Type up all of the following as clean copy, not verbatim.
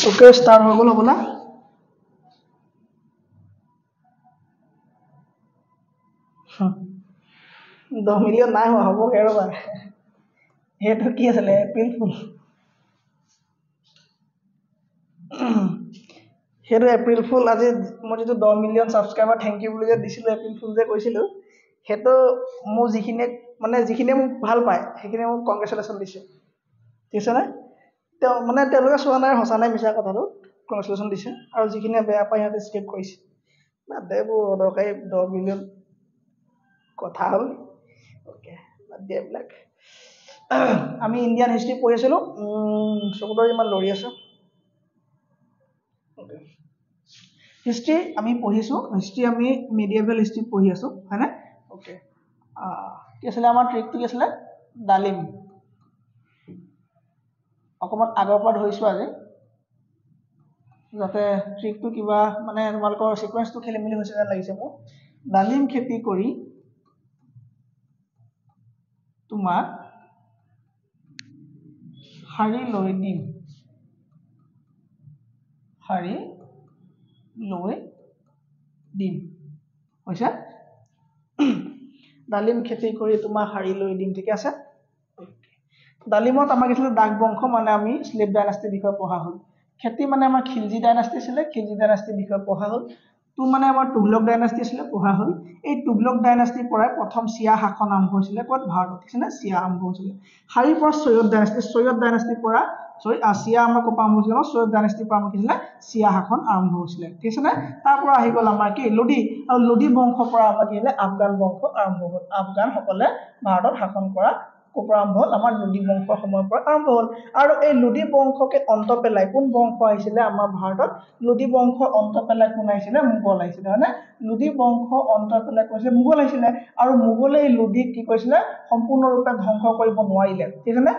okay start हो गल हबला 10 million নাই হোৱা হ'ব কেৰবা হেটো কি আছিল এপ্ৰিল ফুল হেটো এপ্ৰিল ফুল আজি মই যেটো 10 মিলিয়ন সাবস্ক্ৰাইবাৰ থ্যাংক ইউ বুলি যে দিছিলো এপ্ৰিল ফুল যে কৈছিলো হেটো মো যিখিনি মোক ভাল পায় সেইখিনি মোক কংগ্ৰেচুলেশ্যন দিছে ঠিক আছে না তে মানে তেওঁলোকে চোৱা নাই হসা নাই মিছা কথাটো কংগ্ৰেচুলেশ্যন দিছে আৰু যিখিনি বেয়া পায় সিহঁতে স্কিপ কৰিছে না দেবো দৰকাৰী 10 মিলিয়ন কথা হল ওকে বাদ ব্ল্যাক আমি ইন্ডিয়ান হিষ্ট্ৰি পঢ়িছিলো চকুদৰ ইমান লৰি আছে ওকে হিষ্ট্ৰি আমি পঢ়িছো হিষ্ট্ৰি আমি মিডিয়েভেল হিষ্ট্ৰি পঢ়ি আছো হয়নে ওকে কি আছিল আমাৰ ট্ৰিকটো কি আছিল ডালিম অকমান আগৰ পৰা ধৰিছো আজি যাতে ট্ৰিকটো কিবা মানে তোমালোকৰ সিকোয়েন্সটো খেলিমেলি হৈছে যেন লাগিছে মোক ডালিম খেতি কৰি তোমাক হাৰি লৈ দিম হৈছে ডালিম খেতি কৰি তোমাক হাৰি লৈ দিম ঠিক আছে ডালিমত আমাক আছিল ডাক বংশ মানে আমি স্লেভ ডাইনাষ্টিৰ বিষয়ে পঢ়া হল খেতি মানে আমাৰ খিলজি ডাইনাষ্টি ছিল খিলজি ডাইনাষ্টিৰ বিষয়ে পঢ়া হল তো মানে আমাৰ তুগলক ডাইনাষ্টি ছিল পঢ়া হল এই তুগলক ডাইনাষ্টিৰ পৰা প্ৰথম সিয়া শাসন আৰম্ভ হৈছিল ক'ত ভাৰতত ঠিক আছে সিয়া আৰম্ভ হৈছিল হাৰিৰ পৰা সৈয়দ ডাইনাষ্টিৰ পৰা সিয়া আমাৰ কপা আৰম্ভ হৈছিল সৈয়দ ডাইনাষ্টিৰ পৰা কি হৈছিল সিয়া শাসন আৰম্ভ হৈছিল ঠিক আছে না তাৰ পৰা আহি গল আমাৰ কি লোডি আৰু লোডি বংশৰ পৰা আমাৰ কি হলে আফগান বংশ আৰম্ভ হল আফগান সকলে ভাৰতত শাসন কৰা আৰম্ভ হল আমাৰ লোডি বংশৰ সময়ৰ পৰা আৰম্ভ হল আৰু এই লোডি বংশকে অন্ত পেলাই কোন বংশ আহিছিলে আমাৰ ভাৰতত লোডি বংশ অন্ত পেলাই কোন আহিছিলে মোগল আহিছিলে হয়নে লোডি বংশ অন্ত পেলাই কৈছে মোগল আহিছিলে আৰু মোগলে এই লোডিক কি কৈছিলে সম্পূৰ্ণৰূপে ধ্বংস কৰিব নোৱাৰিলে ঠিক আছে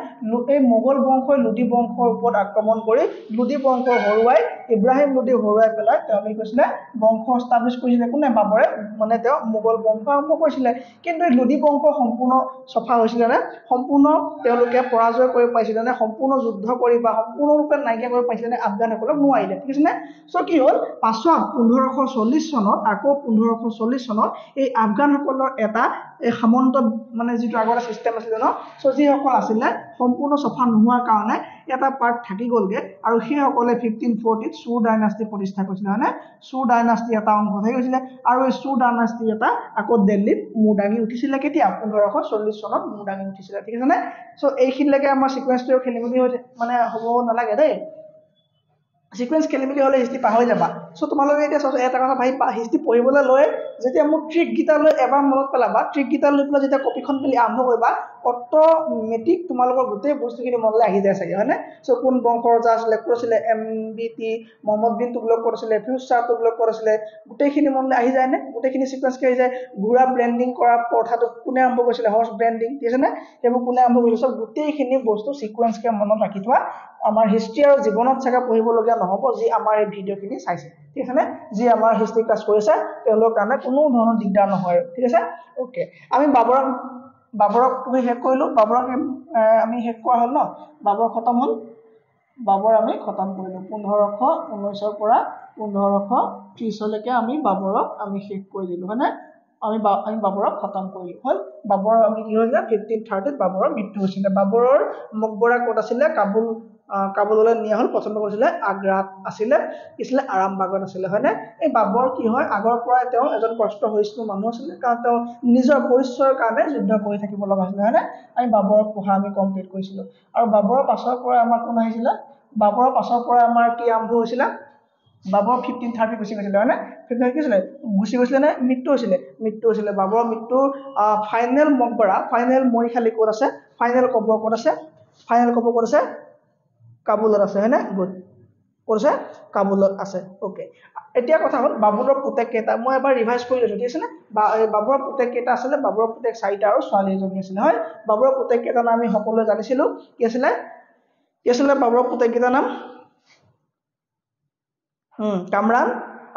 এই মোগল বংশই লোডি বংশৰ ওপৰত আক্ৰমণ কৰি লোডি বংশ হৰুৱাই ইব্ৰাহিম লোডি হৰুৱাই পেলাই তেওঁ কি কৈছিলে বংশ এস্টাবলিশ কৰিছিলে কোনে বাবৰে মানে তেওঁ মোগল বংশ আৰম্ভ কৰিছিলে কিন্তু এই লোডি বংশ সম্পূৰ্ণ সফা হৈছিল না সম্পূৰ্ণ তেওঁলোকে পৰাজয় কৰি পাইছিল না সম্পূৰ্ণ যুদ্ধ কৰি বা সম্পূৰ্ণৰূপে নাইকিয়া কৰি পাইছিল না আফগানসকলক নোৱাৰিলে ঠিক আছে না সো কি হল পাছত 1540 চনত আকৌ 1540 চনত এই আফগানসকলৰ এটা এই সামন্ত মানে যেটো আগৰ সিস্টেম আছিল ন সো যিসকল আছিল সম্পূৰ্ণ সফা নোহোৱাৰ কাৰণে এটা পাৰ্ট থাকি গলগে আৰু সেই সকলে 1540 ত সুৰ ডাইনাষ্টি প্ৰতিষ্ঠা কৰিছিল মানে সুৰ ডাইনাষ্টি এটা অংশ হৈ গৈছিল আৰু এই সুৰ ডাইনাষ্টি এটা আকৌ দিল্লীত মুদাঙি উঠিছিল কেতিয়া 1540 চনত মুদাঙি উঠিছিল ঠিক আছে না সো এইখিনিলৈকে আমাৰ সিকোয়েন্সটো খেলিমেলি মানে হ'ব নালাগে দেই সিকোয়েন্স খেলিমেলি হলে হিষ্ট্রি পাহৰি যাবা সো তোমালোকে এতিয়া এটা কথা ভাই হিষ্ট্ৰি পঢ়িবলৈ লৈ যেতিয়া মোক ট্ৰিক গীতা লৈ এবাৰ মনত পেলাবা ট্ৰিক গীতা লৈ পেলাই যেতিয়া কপিখন পেলি আৰম্ভ কৰিবা অটোমেটিক তোমালোকৰ গোটেই বস্তুখিনি মনলৈ আহি যায় চাগে হয়নে সো কোন বংশৰ ৰজা আছিলে কোন আছিলে এমবিটি মোহাম্মদ বিন তুগলক কোন আছিলে ফিৰোজ শাহ তুগলক কোন আছিলে গোটেইখিনি মনলৈ আহি যায় নে গোটেইখিনি সিকোয়েন্স আহি যায় ঘোঁৰা ব্ৰেন্ডিং কৰা প্ৰথাটো কোনে আৰম্ভ কৰিছিলে হৰ্স ব্ৰেন্ডিং ঠিক আছে নে সেইবোৰ কোনে আৰম্ভ কৰিছিল সব গোটেইখিনি বস্তু সিকোয়েন্সকে মনত ৰাখি থোৱা আমাৰ হিষ্ট্ৰি আৰু জীৱনত চাগে পঢ়িবলগীয়া নহব যি আমাৰ এই ভিডিওখিনি চাইছে ঠিক আছে নে যি আমাৰ হিষ্ট্ৰি ক্লাস কৰিছে তেওঁলোকৰ কাৰণে কোনো ধৰণৰ দিগদাৰ নহয় ঠিক আছে ওকে আমি বাবৰক পঢ়ি শেষ কৰিলো বাবৰক আমি শেষ কৰা হল ন বাবৰ খতম হল বাবৰ আমি খতম কৰিলো 1519 পৰা 1530 লৈকে আমি বাবৰক আমি শেষ কৰি দিলো হয়নে আমি বাবৰক খতম কৰিলো হল বাবৰৰ আমি কি হৈছিল 1530 ত বাবৰৰ মৃত্যু হৈছিল বাবৰৰ মকবৰা ক'ত আছিল কাবুললৈ নিয়া হল পছন্দ কৰিছিল আগ্ৰাত আছিল কিছিল আৰামবাগত আছিল হয়নে এই বাবৰ কি হয় আগৰ পৰা তেওঁ এজন কষ্ট হৈছিল মানুহ আছিল কাৰণ তেওঁ নিজৰ পৰিচয়ৰ কাৰণে যুদ্ধ কৰি থাকিব লগা হৈছিল হয়নে আমি বাবৰৰ পঢ়া আমি কমপ্লিট কৰিছিলো আৰু বাবৰৰ পাছৰ পৰা আমাৰ কোন আহিছিল বাবৰৰ পাছৰ পৰা আমাৰ কি আৰম্ভ হৈছিল বাবৰ 1530 গুছি গৈছিল হয়নে 1530 কি হৈছিল গুছি গৈছিল নে মৃত্যু হৈছিল বাবৰৰ মৃত্যু ফাইনেল মকবৰা ফাইনেল মৰিখালি ক'ত আছে ফাইনেল কবৰ ক'ত আছে কাবুলত আছে হয়নে গুড ক'ত আছে কাবুলত আছে ওকে এতিয়া কথা হল বাবৰৰ পুতেক কেটা মই এবাৰ ৰিভাইজ কৰি লৈছো ঠিক আছে নে বাবৰৰ পুতেক কেটা আছিল বাবৰৰ পুতেক 4টা আৰু ছোৱালী এজনী আছিল হয় বাবৰৰ পুতেক কেটা নাম আমি সকলোৱে জানিছিলো কি আছিল বাবৰৰ পুতেক কেটা নাম কামৰান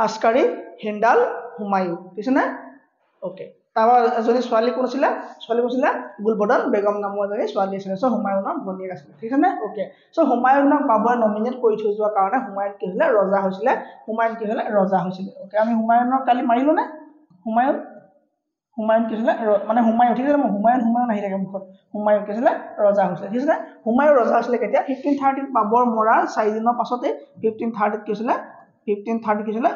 আসকাৰী হিন্দাল হুমায়ুন ঠিক আছে না ওকে তাৰপৰা এজনী ছোৱালী কোন আছিলে ছোৱালী কোন আছিলে গুলবদন বেগম নামৰ এজনী ছোৱালী আছিলে চ' হুমায়ুনৰ ভনীয়েক আছিলে ঠিক আছে নে ওকে চ' হুমায়ুনক বাবুৱে নমিনেট কৰি থৈ যোৱাৰ কাৰণে হুমায়ুন কি হৈছিলে ৰজা হৈছিলে হুমায়ুন কি হৈছিলে ৰজা হৈছিলে ওকে আমি হুমায়ুনক কালি মাৰিলো নে হুমায়ুন হুমায়ুন কি হৈছিলে মানে হুমায়ুন ঠিক আছে হুমায়ুন হুমায়ুন আহি থাকে মুখত হুমায়ুন কি হৈছিলে ৰজা হৈছিলে ঠিক আছে হুমায়ুন ৰজা হৈছিলে কেতিয়া 1530 বাবৰ মৰাৰ 4 দিনৰ পাছতে 1530 কি হৈছিলে 1530 কি হৈছিলে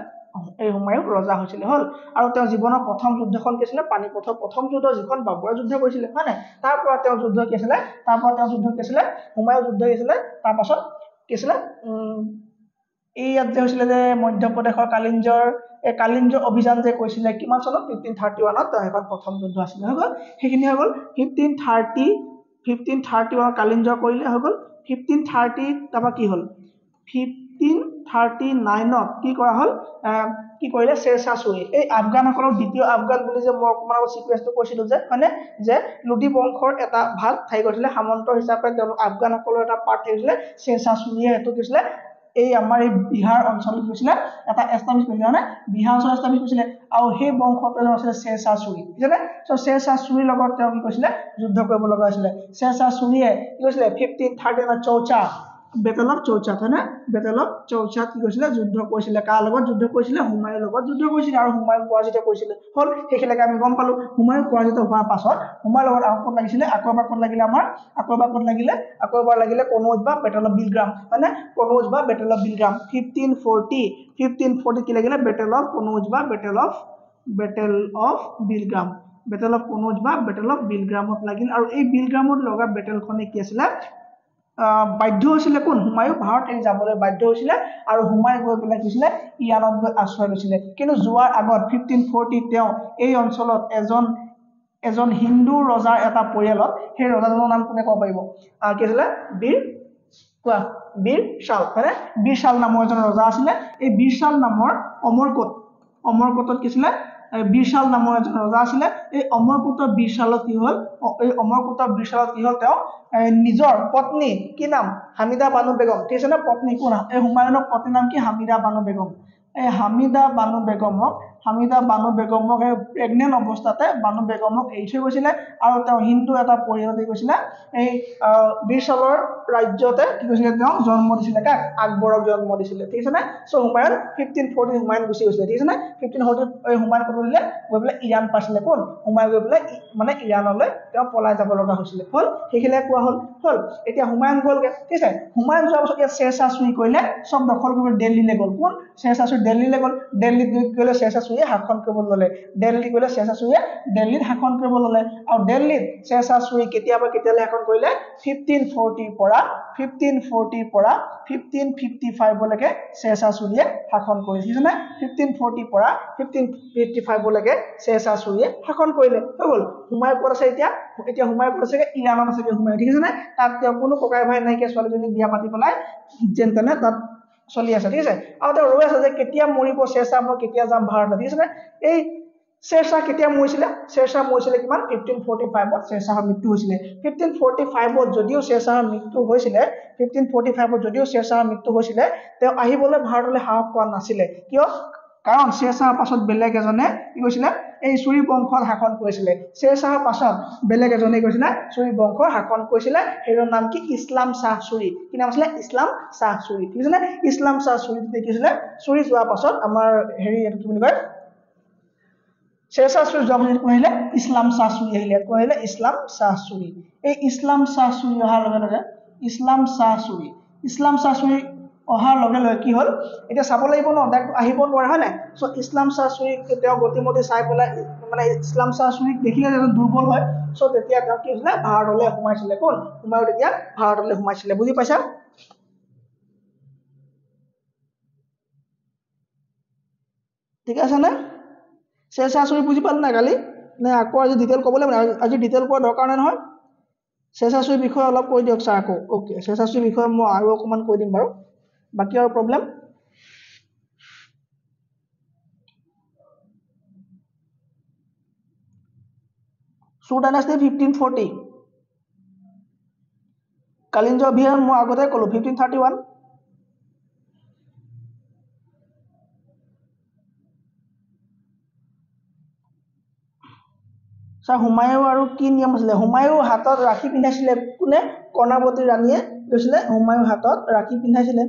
এই হুমায়ুন ৰজা হৈছিলে হল আৰু তেওঁ জীৱনৰ প্ৰথম যুদ্ধখন কি আছিলে পানিপথৰ প্ৰথম যুদ্ধ যিখন বাবৰে যুদ্ধ কৰিছিলে হয় নাই তাৰ পৰা তেওঁ যুদ্ধ কি আছিলে হুমায়ুন যুদ্ধ কি আছিলে তাৰ পাছত কি আছিলে এই ইয়াত যে হৈছিলে যে মধ্যপ্ৰদেশৰ কালিঞ্জৰ অভিযান যে কৈছিলে কিমান চনত 1531 ত এখন প্ৰথম যুদ্ধ আছিলে হৈ গ'ল সেইখিনি হৈ গ'ল 1531 কালিঞ্জৰ কৰিলে হৈ গ'ল 1530 তাৰপৰা কি হ'ল 1539 কি কৰা হ'ল কি কৰিলে শ্বেৰশ্বাহ চুৰি এই আফগানসকলৰ দ্বিতীয় আফগান বুলি যে মই অকমান সিকুৱেন্সটো কৈছিলো যে মানে যে লুডি বংশৰ এটা ভাগ ঠাই কৰিছিলে সামন্ত হিচাপে তেওঁলোক আফগানসকলৰ এটা পাৰ্ট থাকিছিলে শ্বেৰশ্বাহ চুৰিয়ে এইটো কৈছিলে এই আমাৰ এই বিহাৰ অঞ্চলত কৈছিলে এটা এষ্টাব্লিশ কৰিছিলে মানে বিহাৰ অঞ্চল এষ্টাব্লিশ কৰিছিলে আৰু সেই বংশটোৰ আছিলে শ্বেৰশ্বাহ চুৰি ঠিক আছে চ' শ্বেৰশ্বাহ চুৰিৰ লগত তেওঁ কি কৈছিলে যুদ্ধ কৰিব লগা হৈছিলে শ্বেৰশ্বাহ চুৰিয়ে কি কৈছিলে 1530 চৌচা বেটেল অফ চৌচাত হয় না বেটেল অফ চৌচাত কি কৈছিলে যুদ্ধ কৰিছিলে কাৰ লগত যুদ্ধ কৰিছিলে হুমায়ুনৰ লগত যুদ্ধ কৰিছিলে আৰু হুমায়ুন পৰাজিত কৰিছিলে হল সেইখিনিকে আমি গম পালো হুমায়ুন পৰাজিত হোৱাৰ পাছত হুমায়ুনৰ লগত আৰু ক'ত লাগিছিলে আকৌ এবাৰ ক'ত লাগিলে কনৌজ বা বেটেল অফ বিলগ্ৰাম হয় না কনৌজ বা বেটেল অফ বিলগ্ৰাম 1540 কি লাগিলে বেটেল অফ কনৌজ বা battle of Bilgram battle of Kannauj বা বেটেল অফ বিলগ্ৰামত লাগিল আৰু এই বিলগ্ৰামত লগা বেটেলখনে কি আছিলে বাধ্য হৈছিলে কোন হুমায়ুন ভাৰত এৰি যাবলৈ বাধ্য হৈছিলে আৰু হুমায়ুন গৈ পেলাই কৈছিলে ইৰাণত গৈ আশ্ৰয় লৈছিলে কিন্তু যোৱাৰ আগত 1540 তেওঁ এই অঞ্চলত এজন হিন্দু ৰজাৰ এটা পৰিয়ালত সেই ৰজাজনৰ নাম কোনে ক'ব পাৰিব কি আছিলে বীৰ শাল হয়নে বীৰ শাল নামৰ এজন ৰজা আছিলে এই বীৰ শাল নামৰ অমৰকোটত কি আছিলে বীৰশাল নামৰ এজন ৰজা আছিলে এই অমৰকোটৰ বীৰশালত কি হ'ল তেওঁ নিজৰ পত্নী কি নাম হামিদা বানু বেগম ঠিক আছে নে পত্নী কোন এই হুমায়ুনৰ পত্নীৰ নাম কি হামিদা বানু বেগম এই হামিদা বানু বেগমক প্ৰেগনেন্ট অৱস্থাতে বানু বেগমক এৰি থৈ গৈছিলে আৰু তেওঁ হিন্দু এটা পৰিয়ালত গৈছিলে এই বীৰশালৰ ৰাজ্যতে কি কৈছিলে তেওঁ জন্ম দিছিলে কাক আকবৰক জন্ম দিছিলে ঠিক আছে নে সো হুমায়ুন 1540 হুমায়ুন গুচি গৈছিলে ঠিক আছে নে 1540 হুমায়ুন ক'ত গৈছিলে গৈ পেলাই ইৰাণ পাইছিলে কোন হুমায়ুন গৈ পেলাই মানে ইৰাণলৈ তেওঁ পলাই যাব লগা হৈছিলে হল সেইখিনিয়ে কোৱা হল এতিয়া হুমায়ুন গ'লগে ঠিক আছে হুমায়ুন যোৱাৰ পিছত ইয়াত শ্বেৰশ্বাহ চুৰি কৰিলে চব দখল কৰি দিল্লীলৈ গ'ল কোন শ্বেৰশ্বাহ চুৰি দিল্লীলৈ গ'ল দিল্লীত গ'লে শ্বেৰশ্বাহ চুৰিয়ে শাসন কৰিব ল'লে দিল্লীত শাসন কৰিব ল'লে আৰু দিল্লীত শ্বেৰশ্বাহ চুৰি কেতিয়ালৈ শাসন কৰিলে 1540 পৰা 1555 লৈকে শ্বেৰশ্বাহ চুৰিয়ে শাসন কৰিছিল ঠিক আছে নে 1540 পৰা 1555 লৈকে শ্বেৰশ্বাহ চুৰিয়ে শাসন কৰিলে হৈ গ'ল হুমায়ুন ক'ত আছে এতিয়া হুমায়ুন ক'ত আছে ইৰাণত আছে হুমায়ুন ঠিক আছে নে তাত তেওঁ কোনো ককাই ভাই নাইকিয়া ছোৱালীজনীক বিয়া পাতি পেলাই যেন তেনে তাত চলি আছে ঠিক আছে আৰু তেওঁ ৰৈ আছে যে কেতিয়া মৰিব শ্বেৰশ্বাহ মই কেতিয়া যাম ভাৰতলৈ ঠিক আছে নে এই শ্বেৰশ্বাহ কেতিয়া মৰিছিলে কিমান 1545 শ্বেৰশ্বাহৰ মৃত্যু হৈছিলে 1545 যদিও শ্বেৰশ্বাহৰ মৃত্যু হৈছিলে তেওঁ আহিবলৈ ভাৰতলৈ সাহস কৰা নাছিলে কিয় কাৰণ শ্বেৰশ্বাহৰ পাছত বেলেগ এজনে কি কৈছিলে এই চুৰি বংশত শাসন কৰিছিলে শ্বেৰশ্বাহৰ পাছত বেলেগ এজনে কৈছিলে চুৰি বংশৰ শাসন কৰিছিলে সেইজনৰ নাম কি ইছলাম শাহ চুৰি কি নাম আছিলে ইছলাম শাহ চুৰি ঠিক আছে নে ইছলাম শাহ চুৰি দেখিছিলে চুৰি যোৱাৰ পাছত আমাৰ হেৰি এইটো কি বুলি কয় শ্বেৰশ্বাহ চুৰি যোৱা পাছত কোন আহিলে ইছলাম শাহ চুৰি আহিলে কোন আহিলে ইছলাম শাহ চুৰি এই ইছলাম শাহ চুৰি অহাৰ লগে লগে ইছলাম শাহ চুৰি অহাৰ লগে লগে কি হ'ল এতিয়া চাব লাগিব ন আহিব নোৱাৰে হয় নাই সো ইছলাম শাহ চুৰিক তেওঁ গতিমতি চাই পেলাই মানে ইছলাম শাহ চুৰিক দেখিলে যে দুৰ্বল হয় সো তেতিয়া তেওঁ কি হৈছিলে ভাৰতলৈ সোমাইছিলে কোন হুমায়ুন তেতিয়া ভাৰতলৈ সোমাইছিলে বুজি পাইছা ঠিক আছে নে শ্বেৰশ্বাহ চুৰি বুজি পালে নাই কালি নে আকৌ আজি ডিটেইল ক'বলৈ আজি ডিটেইল কোৱা দৰকাৰ নাই নহয় শ্বেৰশ্বাহ চুৰিৰ বিষয়ে অলপ কৈ দিয়ক ছাৰ আকৌ ওকে শ্বেৰশ্বাহ চুৰিৰ বিষয়ে মই আৰু অকণমান কৈ দিম বাৰু বাকি আৰু প্ৰব্লেম চুৰ ডাইনাষ্টি 1540 কালিঞ্জ অভিযান মই আগতে ক'লো 1531 1531 ছাৰ হুমায়ুন আৰু কি নিয়ম আছিলে হুমায়ুন হাতত ৰাখি পিন্ধাইছিলে কোনে কৰ্ণাৱতী ৰাণীয়ে গৈছিলে হুমায়ুন হাতত ৰাখি পিন্ধাইছিলে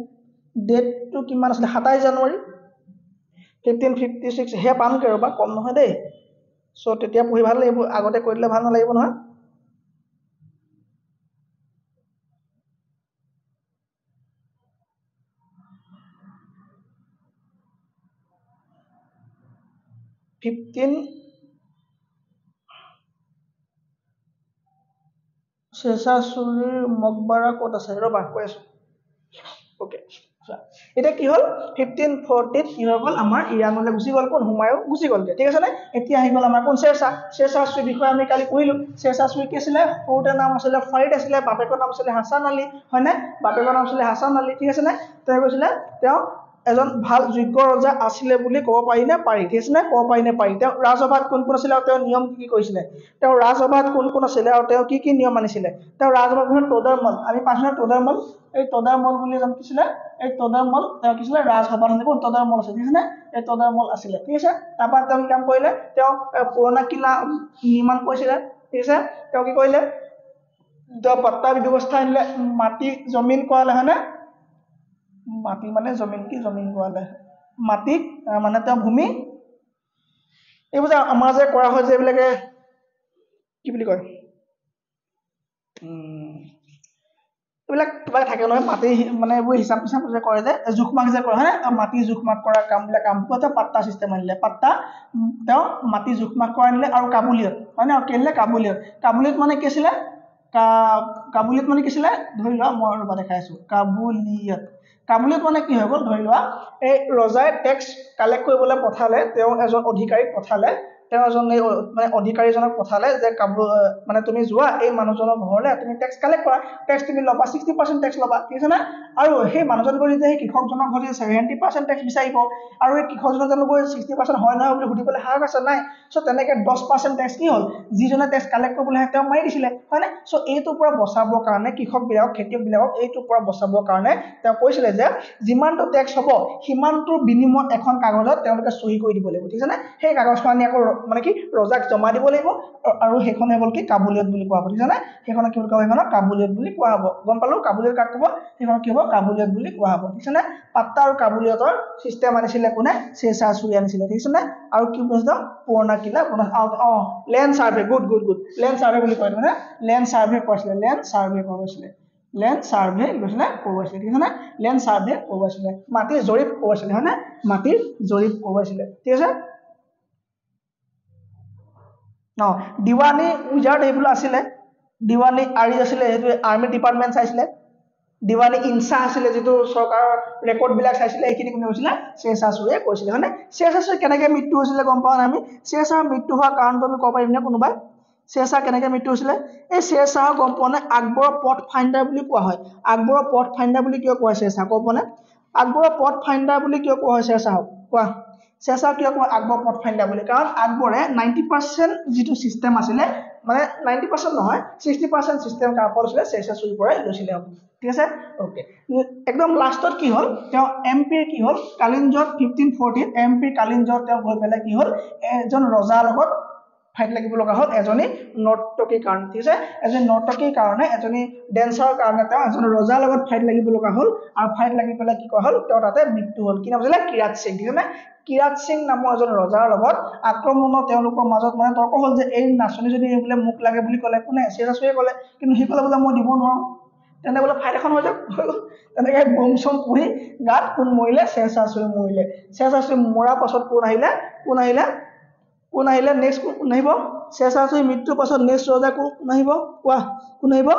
ডেটটো কিমান আছিলে 27 জানুৱাৰী 1556 হে পামগৈ ৰ'বা কম নহয় দেই চ' তেতিয়া পঢ়ি ভাল লাগিব আগতে কৈ দিলে ভাল নালাগিব নহয় শেষাচুৰীৰ মকবাৰা ক'ত আছে ৰ'বা কৈ আছো ওকে এতিয়া কি হ'ল 1540 কি হৈ গ'ল আমাৰ ইৰাণলৈ গুচি গ'ল কোন হুমায়ুন গুচি গ'লগে ঠিক আছে নে এতিয়া আহি গ'ল আমাৰ কোন শেৰশ্বাহৰ বিষয়ে আমি কালি পঢ়িলো শেৰশ্বাহ কি আছিলে সৰুতে নাম আছিলে ফাৰিদ আছিলে বাপেকৰ নাম আছিলে হাছান আলী হয়নে বাপেকৰ নাম আছিলে হাছান আলী ঠিক আছে নে তেওঁ কৈছিলে তেওঁ এজন ভাল যোগ্য ৰজা আছিলে বুলি ক'ব পাৰি নে পাৰি ঠিক আছে নে ক'ব পাৰি নে পাৰি তেওঁ ৰাজসভাত কোন কোন আছিলে আৰু তেওঁ নিয়ম কি কৰিছিলে তেওঁ ৰাজসভাত কোন কোন আছিলে আৰু তেওঁ কি নিয়ম মানিছিলে তেওঁ ৰাজসভাত তদাৰমল আমি পাইছো তদাৰমল এই তদাৰমল বুলি এজন কি আছিলে এই তদাৰমল তেওঁ কি আছিলে ৰাজসভাত কোন তদাৰমল আছে ঠিক আছে নে এই তদাৰমল আছিলে ঠিক আছে তাৰপৰা তেওঁ কি কাম কৰিলে তেওঁ পুৰণা কিলা নিৰ্মাণ কৰিছিলে ঠিক আছে তেওঁ কি কৰিলে তেওঁ পট্টা ব্যৱস্থা আনিলে মাটি জমিন কৰালে হয়নে মাটি মানে জমিন কি জমিন কৰালে মাটিক মানে তেওঁ ভূমি এইবোৰ যে আমাৰ যে কৰা হয় যে এইবিলাকে কি বুলি কয় এইবিলাক কিবা থাকে নহয় মাটি মানে এইবোৰ হিচাপ যে কৰে যে জোখমাখ যে কৰে হয় নে মাটি জোখমাখ কৰা কামবিলাক কামটো পাট্টা চিষ্টেম আনিলে পাট্টা তেওঁ মাটি জোখমাখ কৰা আনিলে আৰু কাবুলিয়ত হয় নে আৰু কেলে কাবুলিয়ত মানে কি আছিলে কাবুলিয়ত মানে কি আছিলে ধৰি লোৱা মই ৰবা দেখাই আছো কাবুলিয়ত মানে কি হৈ গ'ল ধৰি লোৱা এই ৰজাই টেক্স কালেক্ট কৰিবলৈ পঠালে তেওঁ এজন অধিকাৰীক পঠালে তেওঁ এজন মানে অধিকাৰীজনক পঠালে যে মানে তুমি যোৱা এই মানুহজনৰ ঘৰলৈ তুমি টেক্স কালেক্ট কৰা টেক্স তুমি ল'বা 60% টেক্স ল'বা ঠিক আছে না আৰু সেই মানুহজন গৈ যে সেই কৃষকজনৰ ঘৰলৈ 70% টেক্স বিচাৰিব আৰু এই কৃষকজনৰ জানো গৈ 60% হয় নহয় বুলি সুধিবলৈ সাহস আছে নাই চ' তেনেকে 10% টেক্স কি হ'ল যিজনে টেক্স কালেক্ট কৰিবলৈ আহে তেওঁ মাৰি দিছিলে হয়নে চ' এইটোৰ পৰা বচাবৰ কাৰণে কৃষকবিলাকক খেতিয়কবিলাকক এইটোৰ পৰা বচাবৰ কাৰণে তেওঁ কৈছিলে যে যিমানটো টেক্স হ'ব সিমানটোৰ বিনিময়ত এখন কাগজত তেওঁলোকে চহী কৰি দিব লাগিব ঠিক আছে নে সেই কাগজখন আনি আকৌ মানে কি ৰজাক জমা দিব লাগিব আৰু সেইখন হ'ল কি কাবুলিয়ত বুলি কোৱা হ'ব ঠিক আছে নে সেইখন কি বুলি কোৱা হ'ব কাবুলিয়ত বুলি কোৱা হ'ব গম পালো কাবুলিয়ত কাক ক'ব সেইখন কি হ'ব কাবুলিয়ত বুলি কোৱা হ'ব ঠিক আছে নে পাট্টা আৰু কাবুলিয়তৰ চিষ্টেম আনিছিলে কোনে শেৰশ্বাহ চুৰী আনিছিলে ঠিক আছে নে আৰু কি কৈছে পুৰণা কিলা land survey good land survey বুলি কয় মানে লেণ্ড চাৰ্ভে কৰিছিলে লেণ্ড চাৰ্ভে কৰিছিলে গৈছিলে কৰোৱাইছিলে ঠিক আছে নে লেণ্ড চাৰ্ভে কৰোৱাইছিলে মাটিৰ জৰীপ কৰোৱাইছিলে হয় নে মাটিৰ জৰীপ কৰোৱাইছিলে ঠিক আছে দিৱানী উইজাৰ্ড এইবোৰ আছিলে দিৱানী আৰি আছিলে সেইটো আৰ্মি ডিপাৰ্টমেণ্ট চাইছিলে দিৱানী ইনচা আছিলে যিটো চৰকাৰৰ ৰেকৰ্ডবিলাক চাইছিলে এইখিনি কোনে কৈছিলে শেৰশ্বাহ চুৰীয়ে কৈছিলে হয়নে শেৰশ্বাহ চুৰী কেনেকৈ মৃত্যু হৈছিলে গম পোৱা নাই আমি শেৰশ্বাহৰ মৃত্যু হোৱাৰ কাৰণটো আমি ক'ব পাৰিম নে কোনোবাই শেৰশ্বাহ কেনেকৈ মৃত্যু হৈছিলে এই শেৰশ্বাহৰ গম পোৱা নাই আকবৰৰ পথ ফাইণ্ডাৰ বুলি কোৱা হয় আকবৰৰ পথ ফাইণ্ডাৰ বুলি কিয় কোৱা হয় শেৰশ্বাহ গম পোৱা নাই আকবৰৰ পথ ফাইণ্ডাৰ বুলি কিয় কোৱা হয় শেৰশ্বাহক কোৱা শেৰশ্বাহ কিয় কোৱা আকবৰ পথ ফাইণ্ডাৰ বুলি কাৰণ আকবৰে 90% যিটো চিষ্টেম আছিলে মানে 90% নহয় 60% চিষ্টেম কাৰ পৰা লৈছিলে শেৰশ্বাহ চুৰীৰ পৰাই লৈছিলে ঠিক আছে ওকে একদম লাষ্টত কি হ'ল তেওঁ এমপিৰ কি হ'ল কালিঞ্জত 1540 এমপি কালিঞ্জত তেওঁ গৈ পেলাই কি হ'ল এজন ৰজাৰ লগত ফাইট লাগিব লগা হ'ল এজনী নৰ্তকীৰ কাৰণে ঠিক আছে এজনী নৰ্তকীৰ কাৰণে এজনী ডেন্সাৰৰ কাৰণে তেওঁ এজন ৰজাৰ লগত ফাইট লাগিব লগা হ'ল আৰু ফাইট লাগি পেলাই কি কৰা হ'ল তেওঁ তাতে মৃত্যু হ'ল কি নাম আছিলে কিৰাত সিং ঠিক আছে কিৰাত সিং নামৰ এজন ৰজাৰ লগত আক্ৰমণত তেওঁলোকৰ মাজত মানে তৰ্ক হ'ল যে এই নাচনী যদি বোলে মোক লাগে বুলি ক'লে কোনে শেৰশ্বাহ চুৰীয়ে ক'লে কিন্তু সি ক'লে বোলে মই দিব নোৱাৰোঁ তেনে বোলে ফাইট এখন হৈ যাওক তেনেকৈ বম চম পুহি গাত কোন মৰিলে শেৰশ্বাহ চুৰী মৰিলে শেৰশ্বাহ চুৰী মৰাৰ পাছত কোন আহিলে নেক্সট কোন আহিব শেৰশ্বাহ চুৰীৰ মৃত্যুৰ পাছত নেক্সট ৰজা কোন আহিব কোৱা কোন আহিব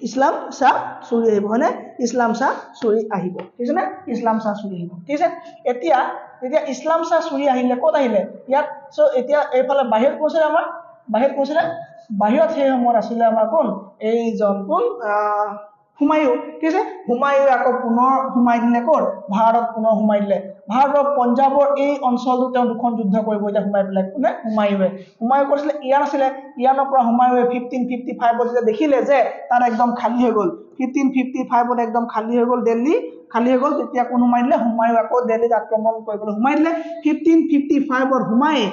ইছলাম শাহ চুৰী আহিব হয়নে ইছলাম শাহ চুৰী আহিব ঠিক আছে নে ইছলাম শাহ চুৰী আহিব ঠিক আছে এতিয়া ইছলাম শাহ চুৰী আহিলে ক'ত আহিলে ইয়াত চ' এতিয়া এইফালে বাহিৰত কৈছিলে আমাৰ বাহিৰত সেই সময়ত আছিলে আমাৰ কোন এইজন কোন হুমায়ুন ঠিক আছে হুমায়ুনে আকৌ পুনৰ সোমাই দিলে ক'ত ভাৰতত পুনৰ সোমাই দিলে ভাৰতৰ পঞ্জাবৰ এই অঞ্চলটো তেওঁ দুখন যুদ্ধ কৰিব এতিয়া হুমায়ুন পেলাই কোনে হুমায়ুৱে হুমায়ুৱে কৰিছিলে ইয়ান আছিলে ইয়ানৰ পৰা হুমায়ুৱে 1555 যেতিয়া দেখিলে যে তাৰ একদম খালী হৈ গ'ল 1555 একদম খালী হৈ গ'ল দিল্লী খালী হৈ গ'ল তেতিয়া কোন হুমাই দিলে হুমায়ু আকৌ দিল্লীত আক্ৰমণ কৰিবলৈ হুমাই দিলে 1555 হুমায়ে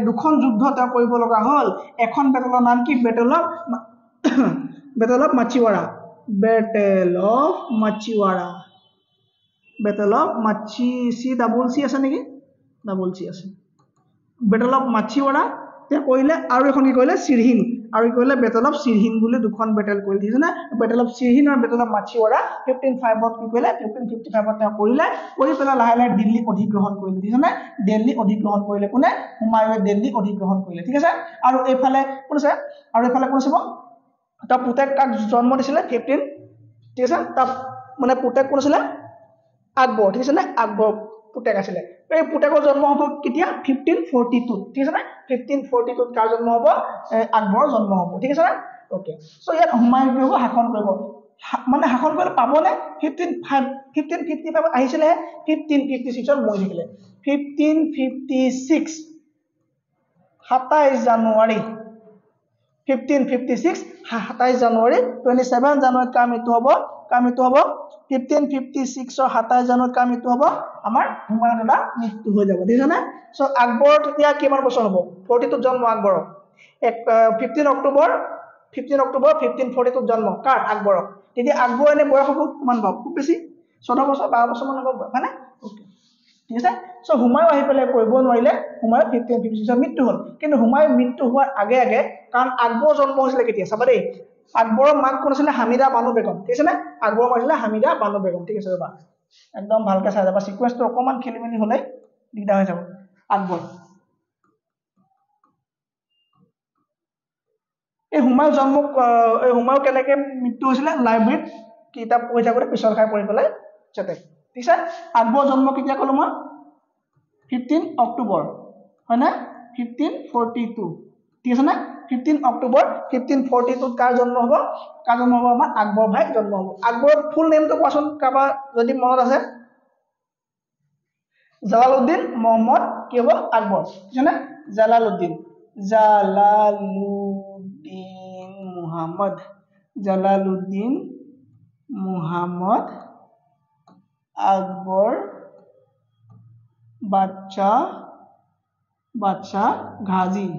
দুখন যুদ্ধ তেওঁ কৰিব লগা হ'ল এখন বেটেলৰ নাম কি battle of battle of Machhiwara battle of Machhiwara battle of মাচি চি ডাবল চি আছে নেকি ডাবল চি আছে বেটেল অফ মাচিৱাৰা তে কৰিলে আৰু এখন কি কৰিলে সিৰহিন আৰু কি কৰিলে বেটেল অফ সিৰহিন বুলি দুখন বেটেল কৰি দিছে না বেটেল অফ সিৰহিন আৰু বেটেল অফ মাচিৱাৰা 1555 কি কৰিলে 1555 তেওঁ কৰিলে কৰি পেলাই লাহে লাহে দিল্লী অধিগ্ৰহণ কৰিলে দিছে না দিল্লী অধিগ্ৰহণ কৰিলে কোনে হুমায়ুৱে দিল্লী অধিগ্ৰহণ কৰিলে ঠিক আছে আৰু এইফালে কোন আছে আৰু এইফালে কোন আছে তাৰ পুতেক কাক জন্ম দিছিলে 15 ঠিক আছে তাৰ মানে পুতেক কোন আছিলে আকবৰ ঠিক আছে না আকবৰ পুতেক আছিলে এই পুতেকৰ জন্ম হ'ব কেতিয়া 1542 ঠিক আছে না 1542 কাৰ জন্ম হ'ব আকবৰৰ জন্ম হ'ব ঠিক আছে না ওকে সো ইয়াত হুমায়ুন কি হ'ব শাসন কৰিব মানে শাসন কৰিলে পাবনে 1555 আহিছিলে 1556 মই থাকিলে 1556 27 জানুৱাৰী 1556 27 জানুৱাৰী 27 জানুৱাৰীত কাৰ মৃত্যু হ'ব 1556 27 জানুৱাৰীত কাৰ মৃত্যু হ'ব আমাৰ হুমায়ুন দাদা মৃত্যু হৈ যাব ঠিক আছে না সো আকবৰ তেতিয়া কিমান বছৰ হ'ব 42 জন্ম আকবৰ 15 অক্টোবৰ 1542 জন্ম কাৰ আকবৰ তেতিয়া আকবৰ এনে বয়স হ'ব কিমান পাব খুব বেছি 14 বছৰ 12 বছৰ মান হ'ব মানে ঠিক আছে সো হুমায়ু আহি পেলাই কৰিব নোৱাৰিলে হুমায়ু 1556 মৃত্যু হ'ল কিন্তু হুমায়ু মৃত্যু হোৱাৰ আগে আগে কাৰণ আকবৰ জন্ম হৈছিলে কেতিয়া চাবা দেই আকবৰৰ মাক কোন আছিলে হামিদা বানু বেগম ঠিক আছে না আকবৰৰ মাক আছিলে হামিদা বানু বেগম ঠিক আছে ৰবা একদম ভালকে চাই যাবা সিকোয়েন্সটো অকমান খেলিমেলি হ'লে দিগদাৰ হৈ যাব আকবৰ এই হুমায়ু জন্ম এই হুমায়ু কেনেকে মৃত্যু হৈছিলে লাইব্ৰেৰীত কিতাপ পঢ়ি থাকোতে পিছল খাই পৰি পেলাই চেতে ঠিক আছে আকবৰ জন্ম কেতিয়া ক'লো মই 15 অক্টোবৰ হয় না 1542 ঠিক আছে না 15 অক্টোবৰ 1542 কাৰ জন্ম হ'ব আমাৰ আকবৰ ভাই জন্ম হ'ব আকবৰৰ ফুল নেমটো কোৱাচোন কাবা যদি মনত আছে জালালউদ্দিন মোহাম্মদ কি হ'ব আকবৰ ঠিক আছে না জালালউদ্দিন মুহাম্মদ আকবৰ বাদশাহ ঘাজি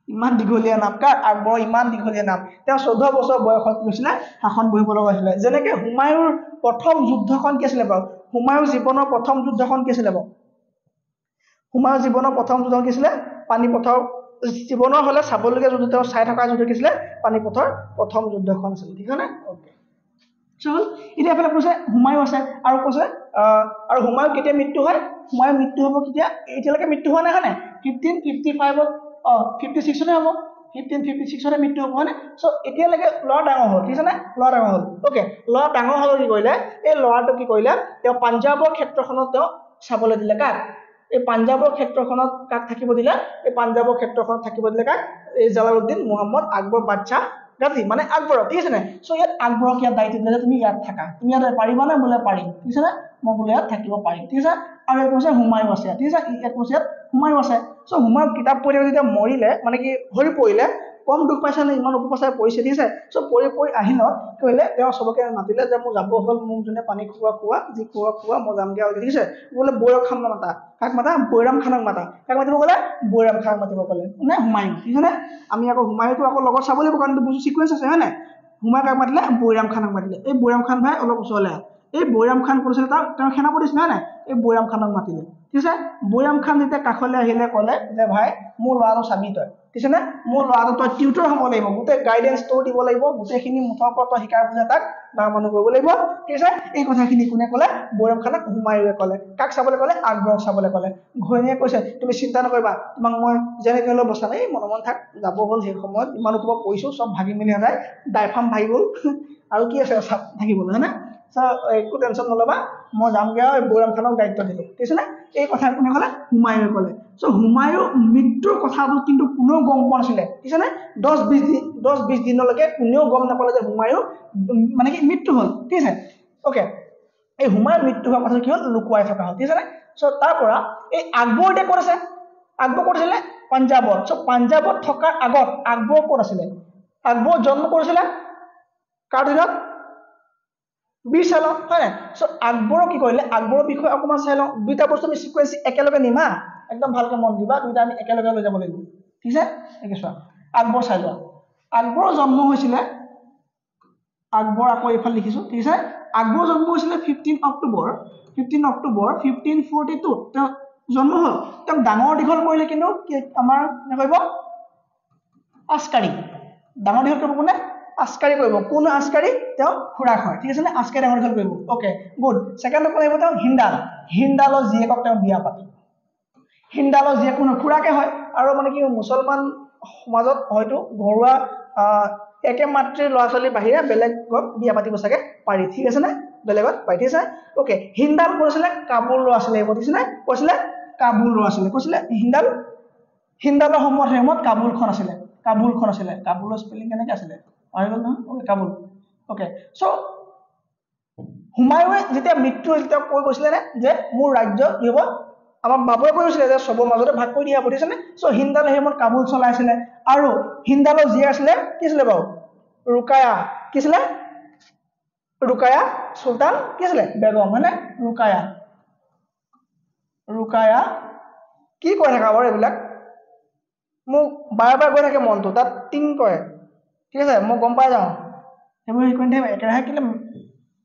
ইমান দীঘলীয়া নাম কাৰ আকবৰ ইমান দীঘলীয়া নাম তেওঁ 14 বছৰ বয়সত গৈছিলে শাসন বহিব লগা হৈছিলে যেনেকে হুমায়ুৰ প্ৰথম যুদ্ধখন কি আছিলে বাৰু হুমায়ুৰ জীৱনৰ প্ৰথম যুদ্ধখন কি আছিলে বাৰু হুমায়ুৰ জীৱনৰ প্ৰথম যুদ্ধ কি আছিলে পানিপথৰ জীৱনৰ হলে চাবলগীয়া যুদ্ধ তেওঁ চাই থকা যুদ্ধ কি আছিলে পানিপথৰ প্ৰথম যুদ্ধখন আছিল ঠিক আছে না ওকে চল এতিয়া এফালে কৈছে হুমায়ু আছে আৰু কৈছে আৰু হুমায়ু কেতিয়া মৃত্যু হয় হুমায়ু মৃত্যু হ'ব কেতিয়া এতিয়ালৈকে মৃত্যু হোৱা নাই হয় 1555 56 হ'ব 1556 মৃত্যু হ'ব হয় সো এতিয়ালৈকে ল'ৰা ডাঙৰ হ'ল ঠিক আছে না ল'ৰা ডাঙৰ হ'ল ওকে ল'ৰা ডাঙৰ হ'ল কি কৰিলে এই ল'ৰাটো কি কৰিলে তেওঁ পাঞ্জাবৰ ক্ষেত্ৰখনত তেওঁ চাবলৈ দিলে কাক এই পাঞ্জাবৰ ক্ষেত্ৰখনত কাক থাকিব দিলে এই পাঞ্জাবৰ ক্ষেত্ৰখনত থাকিব দিলে কাক এই জালালউদ্দিন মুহাম্মদ আকবৰ বাদশাহ গাজী মানে আকবৰ ঠিক আছে না সো ইয়াত আকবৰক ইয়াত দায়িত্ব দিলে তুমি ইয়াত থাকা তুমি ইয়াত পাৰিবা না বোলে পাৰিম ঠিক আছে না মই বোলে ইয়াত থাকিব পাৰিম ঠিক আছে আৰু এক কৈছে হুমায়ু আছে ঠিক আছে এক কৈছে ইয়াত হুমায়ু আছে সো হুমায়ু কিতাপ পঢ়ি যেতিয়া মৰিলে মানে কি হৈ পৰিলে কম দুখ পাইছে নে ইমান উপচাই পৰিছে ঠিক আছে সো পৰি আহিলত কইলে তেওঁ সবকে মাতিলে যে মোৰ যাব হ'ল মোক জনে পানী খুৱা যি খুৱা মই যাম দিয়া ঠিক আছে বোলে বৈৰম খান মাতা কাক মাতা বৈৰাম খানক মাতা কাক মাতিব ক'লে বৈৰাম খানক মাতিব ক'লে মানে হুমায়ু ঠিক আছে আমি আকৌ হুমায়ুটো আকৌ লগত চাব লাগিব কাৰণ বুজি সিকোয়েন্স আছে হয় না হুমায়ু কাক মাতিলে বৈৰাম খানক মাতিলে এই বৈৰাম খান ভাই অলপ ওচৰলে এই বৈৰাম খান কৈছিল তেওঁ সেনাপতি আছিল না এই বৈৰাম খানক মাতিলে ঠিক আছে বৈৰাম খান যেতিয়া কাখলে আহিলে ক'লে যে ভাই মোৰ ল'ৰাটো চাবি তই ঠিক আছে মোৰ ল'ৰাটো তই টিউটৰ হ'ব লাগিব গোটেই গাইডেন্স তোৰ দিব লাগিব গোটেইখিনি মুঠৰ ওপৰত তই শিকাই বুজাই তাক ডাঙৰ মানুহ কৰিব লাগিব ঠিক আছে এই কথাখিনি কোনে ক'লে বৈৰাম খানক হুমায়ুৱে ক'লে কাক চাবলৈ ক'লে আকবৰক চাবলৈ ক'লে ঘৈণীয়ে কৈছে তুমি চিন্তা নকৰিবা তোমাক মই যেনেকৈ হ'লেও বচাম এই মন থাক যাব হ'ল সেই সময়ত ইমান ওপৰত পৰিছো চব ভাগি মেলি যায় ডাইফাম ভাগি গ'ল আৰু কি আছে থাকিবলৈ হয় না একো টেনশ্যন নল'বা মই যামগৈ আৰু বৈৰাম খানক দায়িত্ব দিলো ঠিক আছে এই কথা কোনে ক'লে হুমায়ুৱে ক'লে সো হুমায়ুৰ মৃত্যুৰ কথাটো কিন্তু কোনেও গম পোৱা নাছিলে ঠিক আছে 10-20 দিনলৈকে কোনেও গম নাপালে যে হুমায়ু মানে কি মৃত্যু হ'ল ঠিক আছে ওকে এই হুমায়ুৰ মৃত্যু হোৱাৰ কথা কি হ'ল লুকুৱাই থকা হ'ল ঠিক আছে নে সো তাৰ পৰা এই আকবৰ এতিয়া ক'ত আছে আকবৰ ক'ত আছিলে পাঞ্জাবত সো পাঞ্জাবত থকাৰ আগত আকবৰ ক'ত আছিলে আকবৰ জন্ম কৰিছিলে কাৰ দিনত বীৰ চালক হয় নাই সো আকবৰক কি কৰিলে আকবৰৰ বিষয়ে অকমান চাই লওঁ দুইটা বস্তু আমি সিকুৱেন্স একেলগে নিমা একদম ভালকে মন দিবা দুইটা আমি একেলগে লৈ যাব লাগিব ঠিক আছে একে চোৱা আকবৰ চাই লোৱা আকবৰৰ জন্ম হৈছিলে আকবৰ আকৌ এইফালে লিখিছো ঠিক আছে আকবৰ জন্ম হৈছিলে 15 অক্টোবৰ 1542 তেওঁ জন্ম হ'ল তেওঁ ডাঙৰ দীঘল কৰিলে কিন্তু আমাৰ কি কৰিব আসকাৰী ডাঙৰ দীঘল কৰিব কোনে আসকাৰী কৰিব কোন আসকাৰী তেওঁ খুৰাক হয় ঠিক আছে নে আসকাৰী ডাঙৰ দীঘল কৰিব ওকে গুড সেকেন্ড কোন আহিব তেওঁ হিন্দালৰ জীয়েকক তেওঁ বিয়া পাতিব হিন্দালৰ জীয়েক কোন খুৰাকে হয় আৰু মানে কি মুছলমান সমাজত হয়তো ঘৰুৱা একে মাতৃৰ ল'ৰা ছোৱালীৰ বাহিৰে বেলেগক বিয়া পাতিব চাগে পাৰি ঠিক আছে নে বেলেগত পাই ঠিক আছে ওকে হিন্দাল কৈছিলে কাবুল ল'ৰা ছোৱালী কৈছিলে কৈছিলে কাবুল ল'ৰা ছোৱালী কৈছিলে হিন্দালৰ সময়ত কাবুলখন আছিলে কাবুলৰ স্পেলিং কেনেকৈ আছিলে পাহৰি গ'ল নহয় ওকে কাবুল ওকে সো হুমায়ুৱে যেতিয়া মৃত্যু হৈছিল তেওঁ কৈ কৈছিলে নে যে মোৰ ৰাজ্য কি হ'ব আমাৰ বাবুৱে কৈছিলে যে সবৰ মাজতে ভাগ কৰি দিয়া বুজিছে নে সো হিন্দালে হেমত কাবুল চলাইছিলে আৰু হিন্দালৰ যি আছিলে কি আছিলে বাৰু ৰুকায়া কি আছিলে ৰুকায়া সুলতান কি আছিলে বেগম হয়নে ৰুকায়া কি কৈ থাকা বাৰু এইবিলাক মোক বাৰে বাৰে কৈ থাকে মনটো তাত টিং কৰে ঠিক আছে মই গম পাই যাওঁ সেইবোৰ হেৰি কৰি থাকিব একেৰাহে কেলে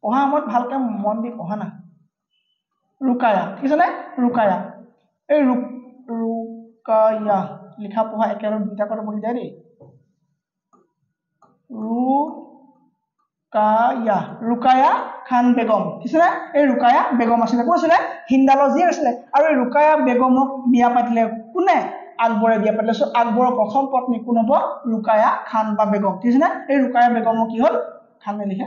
পঢ়া সময়ত ভালকে মন দি পঢ়া না ৰুকায়া ঠিক আছে নে ৰুকায়া এই ৰুকায়া লিখা পঢ়া একেলগে দুটা কথা পঢ়ি যায় দেই ৰুকায়া খান বেগম ঠিক আছে এই ৰুকায়া বেগম আছিলে কোন আছিলে হিন্দালৰ জীয়েক আছিলে আৰু এই ৰুকায়া বেগমক বিয়া পাতিলে কোনে আকবৰে বিয়া পাতিলে সো আকবৰৰ প্ৰথম পত্নী কোন হ'ব ৰুকায়া খান বা বেগম ঠিক আছে এই ৰুকায়া বেগমৰ কি হ'ল খানে লিখে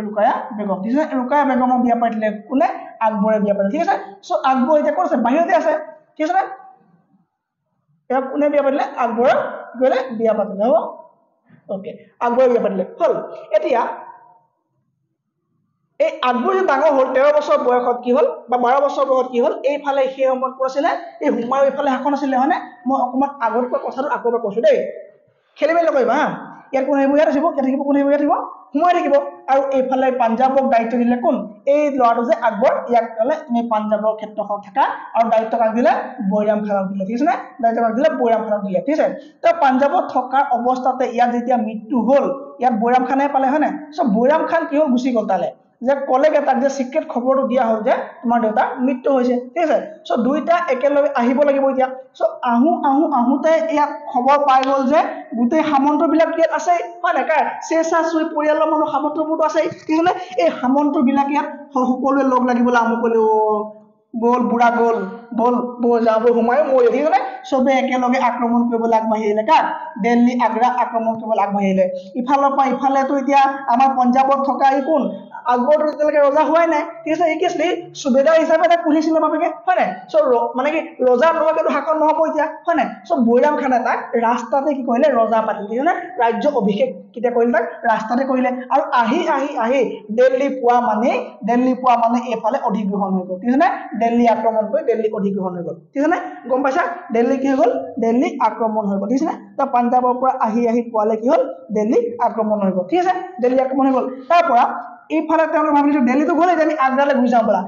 ৰুকায়া বেগম ঠিক আছে ৰুকায়া বেগমক বিয়া পাতিলে কোনে আকবৰে বিয়া পাতিলে ঠিক আছে সো আকবৰ এতিয়া ক'ত আছে বাহিৰতে আছে ঠিক আছে এয়া কোনে বিয়া পাতিলে আকবৰে গ'লে বিয়া পাতিলে হ'ব ওকে আকবৰে বিয়া পাতিলে হ'ল এতিয়া এই আকবৰ যে ডাঙৰ হ'ল 13 বছৰ বয়সত কি হ'ল বা 12 বছৰ বয়সত কি হ'ল এইফালে সেই সময়ত কোন আছিলে এই হুমায়ুৰ এইফালে শাসন আছিলে হয়নে মই অকমান আগত কোৱা কথাটো আকৌ এবাৰ কৈছো দেই খেলি মেলি নকৰিবা হা ইয়াত কোন আহিব ইয়াত থাকিব কোন আহিব ইয়াত থাকিব হুমায়ুৰ থাকিব আৰু এইফালে পাঞ্জাবক দায়িত্ব দিলে কোন এই ল'ৰাটো যে আকবৰ ইয়াক ক'লে তুমি পাঞ্জাবৰ ক্ষেত্ৰখন থাকা আৰু দায়িত্ব কাক দিলে বৈৰাম খানক দিলে ঠিক আছে নে দায়িত্ব কাক দিলে বৈৰাম খানক দিলে ঠিক আছে তো পাঞ্জাবত থকাৰ অৱস্থাতে ইয়াত যেতিয়া মৃত্যু হ'ল ইয়াত বৈৰাম খানে পালে হয় নাই সো বৈৰাম খান কি হ'ল গুচি গ'ল তালে যে কলেগে তাক যে সিক্ৰেট খবৰটো দিয়া হ'ল যে তোমাৰ দেউতাৰ মৃত্যু হৈছে ঠিক আছে সো দুইটা একেলগে আহিব লাগিব এতিয়া সো আহোতে ইয়াত খবৰ পাই গ'ল যে গোটেই সামন্তবিলাক ইয়াত আছে হয় নাই কাৰ চেচা চুই পৰিয়ালৰ মানুহ সামন্তবোৰটো আছে ঠিক আছে এই সামন্তবিলাক ইয়াত সকলোৱে লগ লাগিবলৈ আৰম্ভ কৰিলে গ'ল বুঢ়া গ'ল বল যাবো হুমায়ুৰ মৰি ঠিক আছে সবে একেলগে আক্ৰমণ কৰিবলৈ আগবাঢ়ি আহিলে কাৰ দিল্লী আগ্ৰা আক্ৰমণ কৰিবলৈ আগবাঢ়ি আহিলে ইফালৰ পৰা ইফালেতো এতিয়া আমাৰ পঞ্জাবত থকা এই কোন আকবৰটো যেতিয়ালৈকে ৰজা হোৱাই নাই ঠিক আছে কি আছিলে সুবেদাৰ হিচাপে এটা পুহিছিলে বাপেকে হয় নাই সো মানে কি ৰজা নোহোৱাকেতো শাসন নহ'ব এতিয়া হয় নাই সো বৈৰাম খানে তাক ৰাস্তাতে কি কৰিলে ৰজা পাতিলে ঠিক আছে ৰাজ্য অভিষেক কেতিয়া কৰিলে তাক ৰাস্তাতে কৰিলে আৰু আহি দিল্লী পোৱা মানে এইফালে অধিগ্ৰহণ হৈ গ'ল ঠিক আছে দিল্লী আক্ৰমণ কৰি দিল্লী অধিগ্ৰহণ হৈ গ'ল ঠিক আছে গম পাইছা দিল্লী কি হৈ গ'ল দিল্লী আক্ৰমণ হৈ গ'ল ঠিক আছে তো পাঞ্জাবৰ পৰা আহি পোৱালে কি হ'ল দিল্লী আক্ৰমণ হৈ গ'ল ঠিক আছে দিল্লী আক্ৰমণ হৈ গ'ল তাৰ পৰা এইফালে তেওঁলোকে ভাবিছো দিল্লীটো গ'লে আমি আগ্ৰালৈ ঘূৰি যাওঁ ব'লা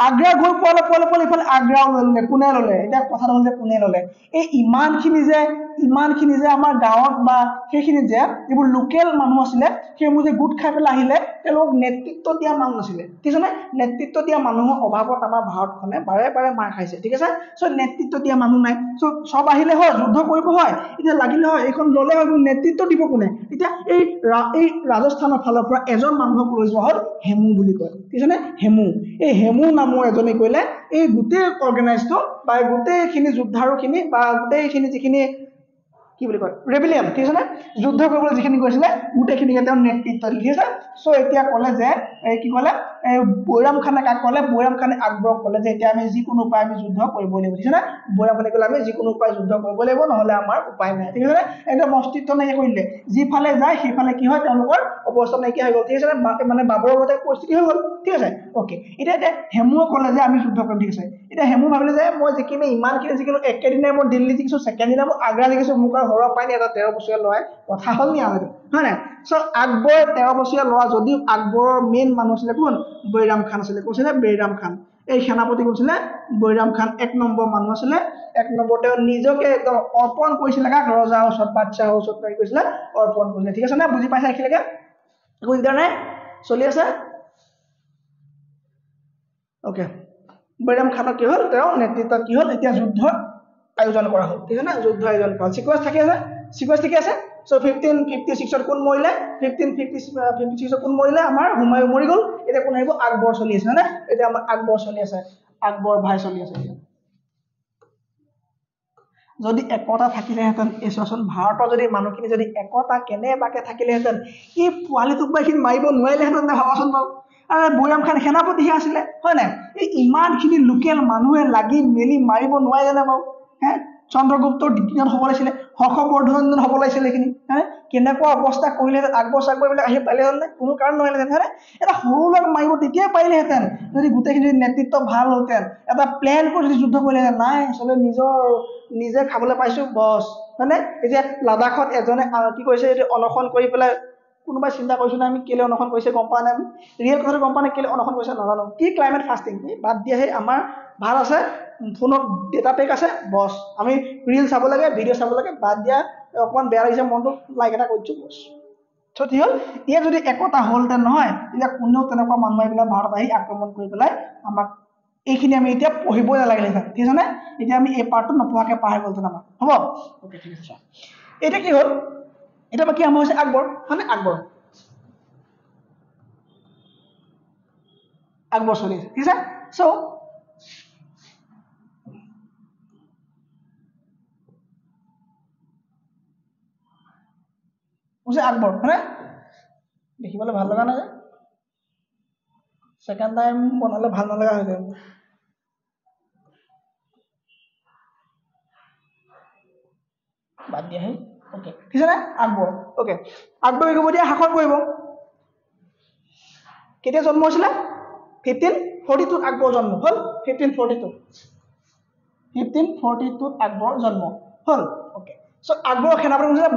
আগ্ৰা গৈ পোৱালে ইফালে আগ্ৰাও ল'লে কোনে ল'লে এতিয়া কথাটো হ'ল যে কোনে ল'লে এই ইমানখিনি যে আমাৰ গাঁৱত বা সেইখিনি যে যিবোৰ লোকেল মানুহ আছিলে সেইবোৰ যে গোট খাই পেলাই আহিলে তেওঁলোকক নেতৃত্ব দিয়া মানুহ নাছিলে ঠিক আছে নেতৃত্ব দিয়া মানুহৰ অভাৱত আমাৰ ভাৰতখনে বাৰে মাৰ খাইছে ঠিক আছে সো নেতৃত্ব দিয়া মানুহ নাই সো সব আহিলে হয় যুদ্ধ কৰিব হয় এতিয়া লাগিলে হয় এইখন ল'লে হয় নেতৃত্ব দিব কোনে এতিয়া এই ৰাজস্থানৰ ফালৰ পৰা এজন মানুহক লৈ যোৱা হ'ল হেমু বুলি কয় ঠিক আছে এই হেমু নামৰ এজনে কৈলে এই গোটেই অৰ্গেনাইজটো বা গোটেইখিনি যোদ্ধাৰুখিনি বা গোটেইখিনি যিখিনি কি বুলি কয় ৰেবেলিয়ন ঠিক আছে যুদ্ধ কৰিবলৈ যিখিনি গৈছিলে গোটেইখিনিকে তেওঁ নেতৃত্ব দি ঠিক আছে সো এতিয়া ক'লে যে কি ক'লে বৈৰাম খানে কাক ক'লে বৈৰাম খানে আকবৰক ক'লে যে এতিয়া আমি যিকোনো উপায় আমি যুদ্ধ কৰিব লাগিব ঠিক আছে বৈৰাম খানে ক'লে আমি যিকোনো উপায় যুদ্ধ কৰিব লাগিব নহলে আমাৰ উপায় নাই ঠিক আছে একদম অস্তিত্ব নাইকিয়া কৰিলে যিফালে যায় সেইফালে কি হয় তেওঁলোকৰ অৱস্থা নাইকিয়া হৈ গ'ল ঠিক আছে মানে বাবৰৰ মতে পৰিস্থিতি হৈ গ'ল ঠিক আছে ওকে এতিয়া হেমুৱে ক'লে যে আমি যুদ্ধ কৰিম ঠিক আছে এতিয়া হেমু ভাবিলে যে মই যিখিনি ইমানখিনি যিকিনো একেদিনাই মই দিল্লী জিকিছো ছেকেণ্ড দিনা মই আগ্ৰা জিকিছো মোক আৰু হৰুৱা পাই নি এটা 13 বছৰীয়া ল'ৰাই কথা হ'ল নি আৰু হয় নাই চ' আকবৰ 13 বছৰীয়া ল'ৰা যদিও আকবৰৰ মেইন মানুহ আছিলে কোন বৈৰাম খান আছিলে কোন আছিলে বৈৰাম খান এই সেনাপতি কোন আছিলে বৈৰাম খান 1 নম্বৰ মানুহ আছিলে 1 নম্বৰ তেওঁ নিজকে একদম অৰ্পণ কৰিছিলে কাক ৰজাৰ ওচৰত বাদশাহৰ ওচৰত কি কৰিছিলে অৰ্পণ কৰিছিলে ঠিক আছে না বুজি পাইছা এখিলৈকে একো দিগদাৰ নাই চলি আছে ওকে বৈৰাম খানৰ কি হ'ল তেওঁ নেতৃত্বত কি হ'ল এতিয়া যুদ্ধ আয়োজন কৰা হ'ল ঠিক আছে না যুদ্ধ আয়োজন কৰা সিকোয়েন্স থাকে আছে সিকোয়েন্স ঠিক আছে সো 1556 ত কোন মৰিলে 1556 ত কোন মৰিলে আমাৰ হুমায়ুন মৰি গ'ল এতিয়া কোন আহিব আকবৰ চলি আছে না এতিয়া আমাৰ আকবৰ চলি আছে আকবৰ ভাই চলি আছে যদি একতা থাকিলেহেঁতেন এই চোৱাচোন ভাৰতৰ যদি মানুহখিনি যদি একতা কেনেবাকে থাকিলেহেঁতেন এই পোৱালিটোক বা এইখিনি মাৰিব নোৱাৰিলেহেঁতেন নে ভাবাচোন বাৰু আৰু বৈৰাম খান সেনাপতিহে আছিলে হয় নাই এই ইমানখিনি লোকেল মানুহে লাগি মেলি মাৰিব নোৱাৰিলে নে বাৰু হে চন্দ্ৰগুপ্তৰ দ্বিতীয়জন হ'ব লাগিছিলে হৰ্ষবৰ্ধনজন হ'ব লাগিছিলে এইখিনি হে কেনেকুৱা অৱস্থা কৰিলেহেঁতেন আকবৰ চাকবৰবিলাক আহি পাৰিলেহেঁতেন নে কোনো কাৰণ নহ'লেহেঁতেন হয়নে এটা সৰু ল'ৰাক মাৰিব তেতিয়াই পাৰিলেহেঁতেন যদি গোটেইখিনি নেতৃত্ব ভাল হ'লহেঁতেন এটা প্লেন কৰি যদি যুদ্ধ কৰিলেহেঁতেন নাই আচলতে নিজে খাবলৈ পাইছো বছ হয়নে এতিয়া লাডাখত এজনে কি কৰিছে এতিয়া অনশন কৰি পেলাই কোনোবাই চিন্তা কৰিছো না আমি কেলে অনশন কৰিছে গম পোৱা নাই আমি ৰিয়েল কথাটো গম পোৱা নাই কেলে অনশন কৰিছে নাজানো কি ক্লাইমেট ফাষ্টিং বাদ দিয়া সেই আমাৰ ভাল আছে ফোনত ডেটা পেক আছে বছ আমি ৰিল চাব লাগে ভিডিঅ' চাব লাগে বাদ দিয়া অকণমান বেয়া লাগিছে মনটো লাইক এটা কৰিছো বছ চ' ঠিক হ'ল ইয়াত যদি একতা হ'লহেঁতেন নহয় তেতিয়া কোনেও তেনেকুৱা মানুহ আহি পেলাই ভাৰত আহি আক্ৰমণ কৰি পেলাই আমাক এইখিনি আমি এতিয়া পঢ়িবই নালাগিলেহেঁতেন ঠিক আছে নে এতিয়া আমি এই পাৰ্টটো নপঢ়াকে পাৰ হৈ গ'লহেঁতেন আমাৰ হ'ব অ'কে ঠিক আছে এতিয়া কি হ'ল এতিয়া বাকী আমাৰ হৈছে আকবৰ হয়নে আকবৰ চলি আছে ঠিক আছে চ' আকবৰ হয়নে দেখিবলৈ ভাল লগা নাই যে ছেকেণ্ড টাইম বনালে ভাল নলগা হৈ যায় বাদ দিয়া হে ওকে ঠিক আছে আকবৰ ওকে আকবৰ কি কৰিব দিয়া শাসন কৰিব কেতিয়া জন্ম হৈছিলে 1542 আকবৰ জন্ম হ'ল 1542 আকবৰ জন্ম হ'ল ওকে চ' আকবৰৰ সেনাপতি হৈছিলে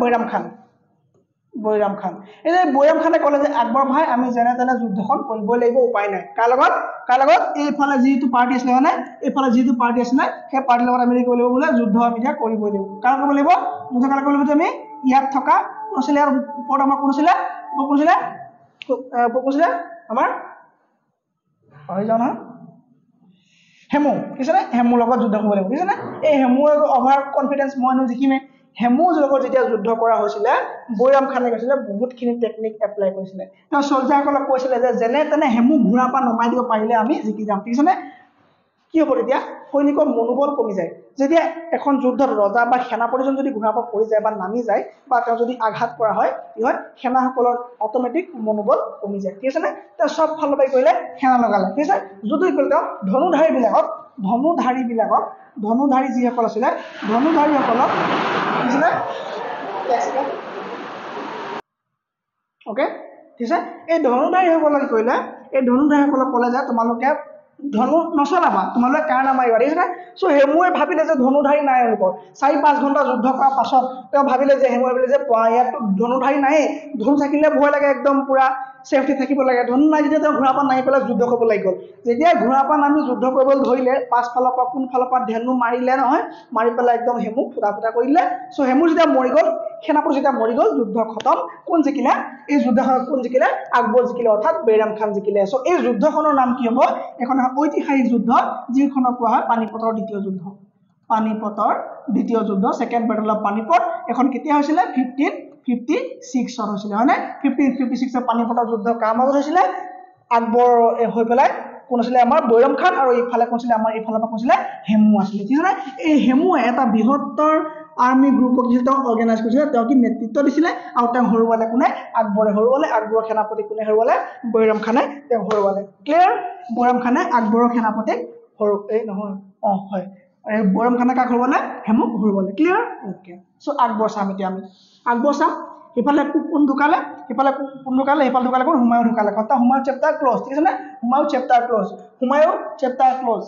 বৈৰাম খান এই যে বৈৰাম খানে ক'লে যে আকবৰ ভাই আমি যেনে তেনে যুদ্ধখন কৰিবই লাগিব উপায় নাই কাৰ লগত এইফালে যিটো পাৰ্টি আছিলে মানে এইফালে যিটো পাৰ্টি আছিলে সেই পাৰ্টিৰ লগত আমি কৰিব লাগিব বোলে যুদ্ধ আমি এতিয়া কৰিবই লাগিব কাৰ কৰিব লাগিব যুদ্ধ কাৰ কৰিব লাগিব আমি ইয়াত থকা কোন আছিলে আৰু ওপৰত আমাৰ কোন আছিলে আমাৰ পাহৰি যাওঁ নহয় হেমু ঠিক আছে হেমুৰ লগত যুদ্ধ কৰিব লাগিব ঠিক আছে এই হেমুৰ অভাৰ কনফিডেন্স মই জিকিমে হেমুৰ লগত যেতিয়া যুদ্ধ কৰা হৈছিলে বৈৰাম খানে কৈছিলে বহুতখিনি টেকনিক এপ্লাই কৰিছিলে তেওঁ চলজাৰসকলক কৈছিলে যে যেনে তেনে হেমু ঘোঁৰাৰ পৰা নমাই দিব পাৰিলে আমি জিকি যাম ঠিক আছে কি হ'ব তেতিয়া সৈনিকৰ মনোবল কমি যায় যেতিয়া এখন যুদ্ধত ৰজা বা সেনাপতিজন যদি ঘোঁৰাৰ পৰা পৰি যায় বা নামি যায় বা তেওঁ যদি আঘাত কৰা হয় কি হয় সেনাসকলৰ অট'মেটিক মনোবল কমি যায় ঠিক আছে তেওঁ চব ফালৰ পৰা কৰিলে সেনা লগালে ঠিক আছে যদি কৰিলে তেওঁ ধনুধাৰী যিসকল আছিলে ধনুধাৰীসকলক ওকে ঠিক আছে এই ধনুধাৰীসকলক কৰিলে এই ধনুধাৰীসকলক ক'লে যে তোমালোকে ধনু নচলাবা তোমালোকে কাৰ নামাৰিবা ঠিক আছে চ' হেমুৱে ভাবিলে যে ধনুধাৰী নাই এওঁলোকৰ 4-5 ঘণ্টা যুদ্ধ কৰাৰ পাছত তেওঁ ভাবিলে যে হেমুৱে ভাবিলে যে ইয়াত ধনুধাৰী নাই ধনু থাকিলে ভয় লাগে একদম পুৰা সেফটি থাকিব লাগে ধনু নাই যেতিয়া তেওঁ ঘোঁৰাৰ পৰা নামি পেলাই যুদ্ধ কৰিব লাগি গ'ল যেতিয়া ঘোঁৰাৰ পৰা নামি যুদ্ধ কৰিবলৈ ধৰিলে পাছফালৰ পৰা কোনফালৰ পৰা ধেনু মাৰিলে নহয় মাৰি পেলাই একদম হেমুক ফুটা কৰি দিলে চ' হেমু যেতিয়া মৰি গ'ল সেনাপতি যেতিয়া মৰি গ'ল যুদ্ধ খতম কোন জিকিলে এই যুদ্ধখনত কোন জিকিলে আকবৰ জিকিলে অৰ্থাৎ বৈৰাম খান জিকিলে চ' এই যুদ্ধখনৰ নাম কি হ'ব এখন ঐতিহাসিক যুদ্ধ যিখনক কোৱা হয় পানিপথৰ দ্বিতীয় যুদ্ধ ছেকেণ্ড বেটল অফ পানিপথ এখন কেতিয়া হৈছিলে 1556 চন হৈছিলে হয়নে 1556 পানিপথৰ যুদ্ধ কাৰ মাজত হৈছিলে আকবৰ হৈ পেলাই কোন আছিলে আমাৰ বৈৰাম খান আৰু এইফালে কোন আছিলে আমাৰ এইফালৰ পৰা কোন আছিলে হেমু আছিলে ঠিক আছে এই হেমুৱে এটা বৃহত্তৰ আৰ্মি গ্ৰুপক কি তেওঁ অৰ্গেনাইজ কৰিছিলে তেওঁ কি নেতৃত্ব দিছিলে আৰু তেওঁ হৰুৱালে কোনে আকবৰে হৰুৱালে আকবৰৰ সেনাপতি কোনে হৰুৱালে বৈৰাম খানে তেওঁ হৰুৱালে ক্লিয়াৰ বৈৰাম খানে আকবৰৰ সেনাপতিক এই নহয় হয় এই বৈৰাম খানে কাক হৰুৱালে হেমুক হৰুৱালে ক্লিয়াৰ ওকে সো আকবৰ চাম এতিয়া আমি আকবৰ চাম ইফালে কোন ঢুকালে ইফালে কোন ঢুকালে ইফালে ঢুকালে কোন হুমায়ুন ঢুকালে কথা হুমায়ুন চেপ্টাৰ ক্লোজ ঠিক আছে নে Humayun chapter close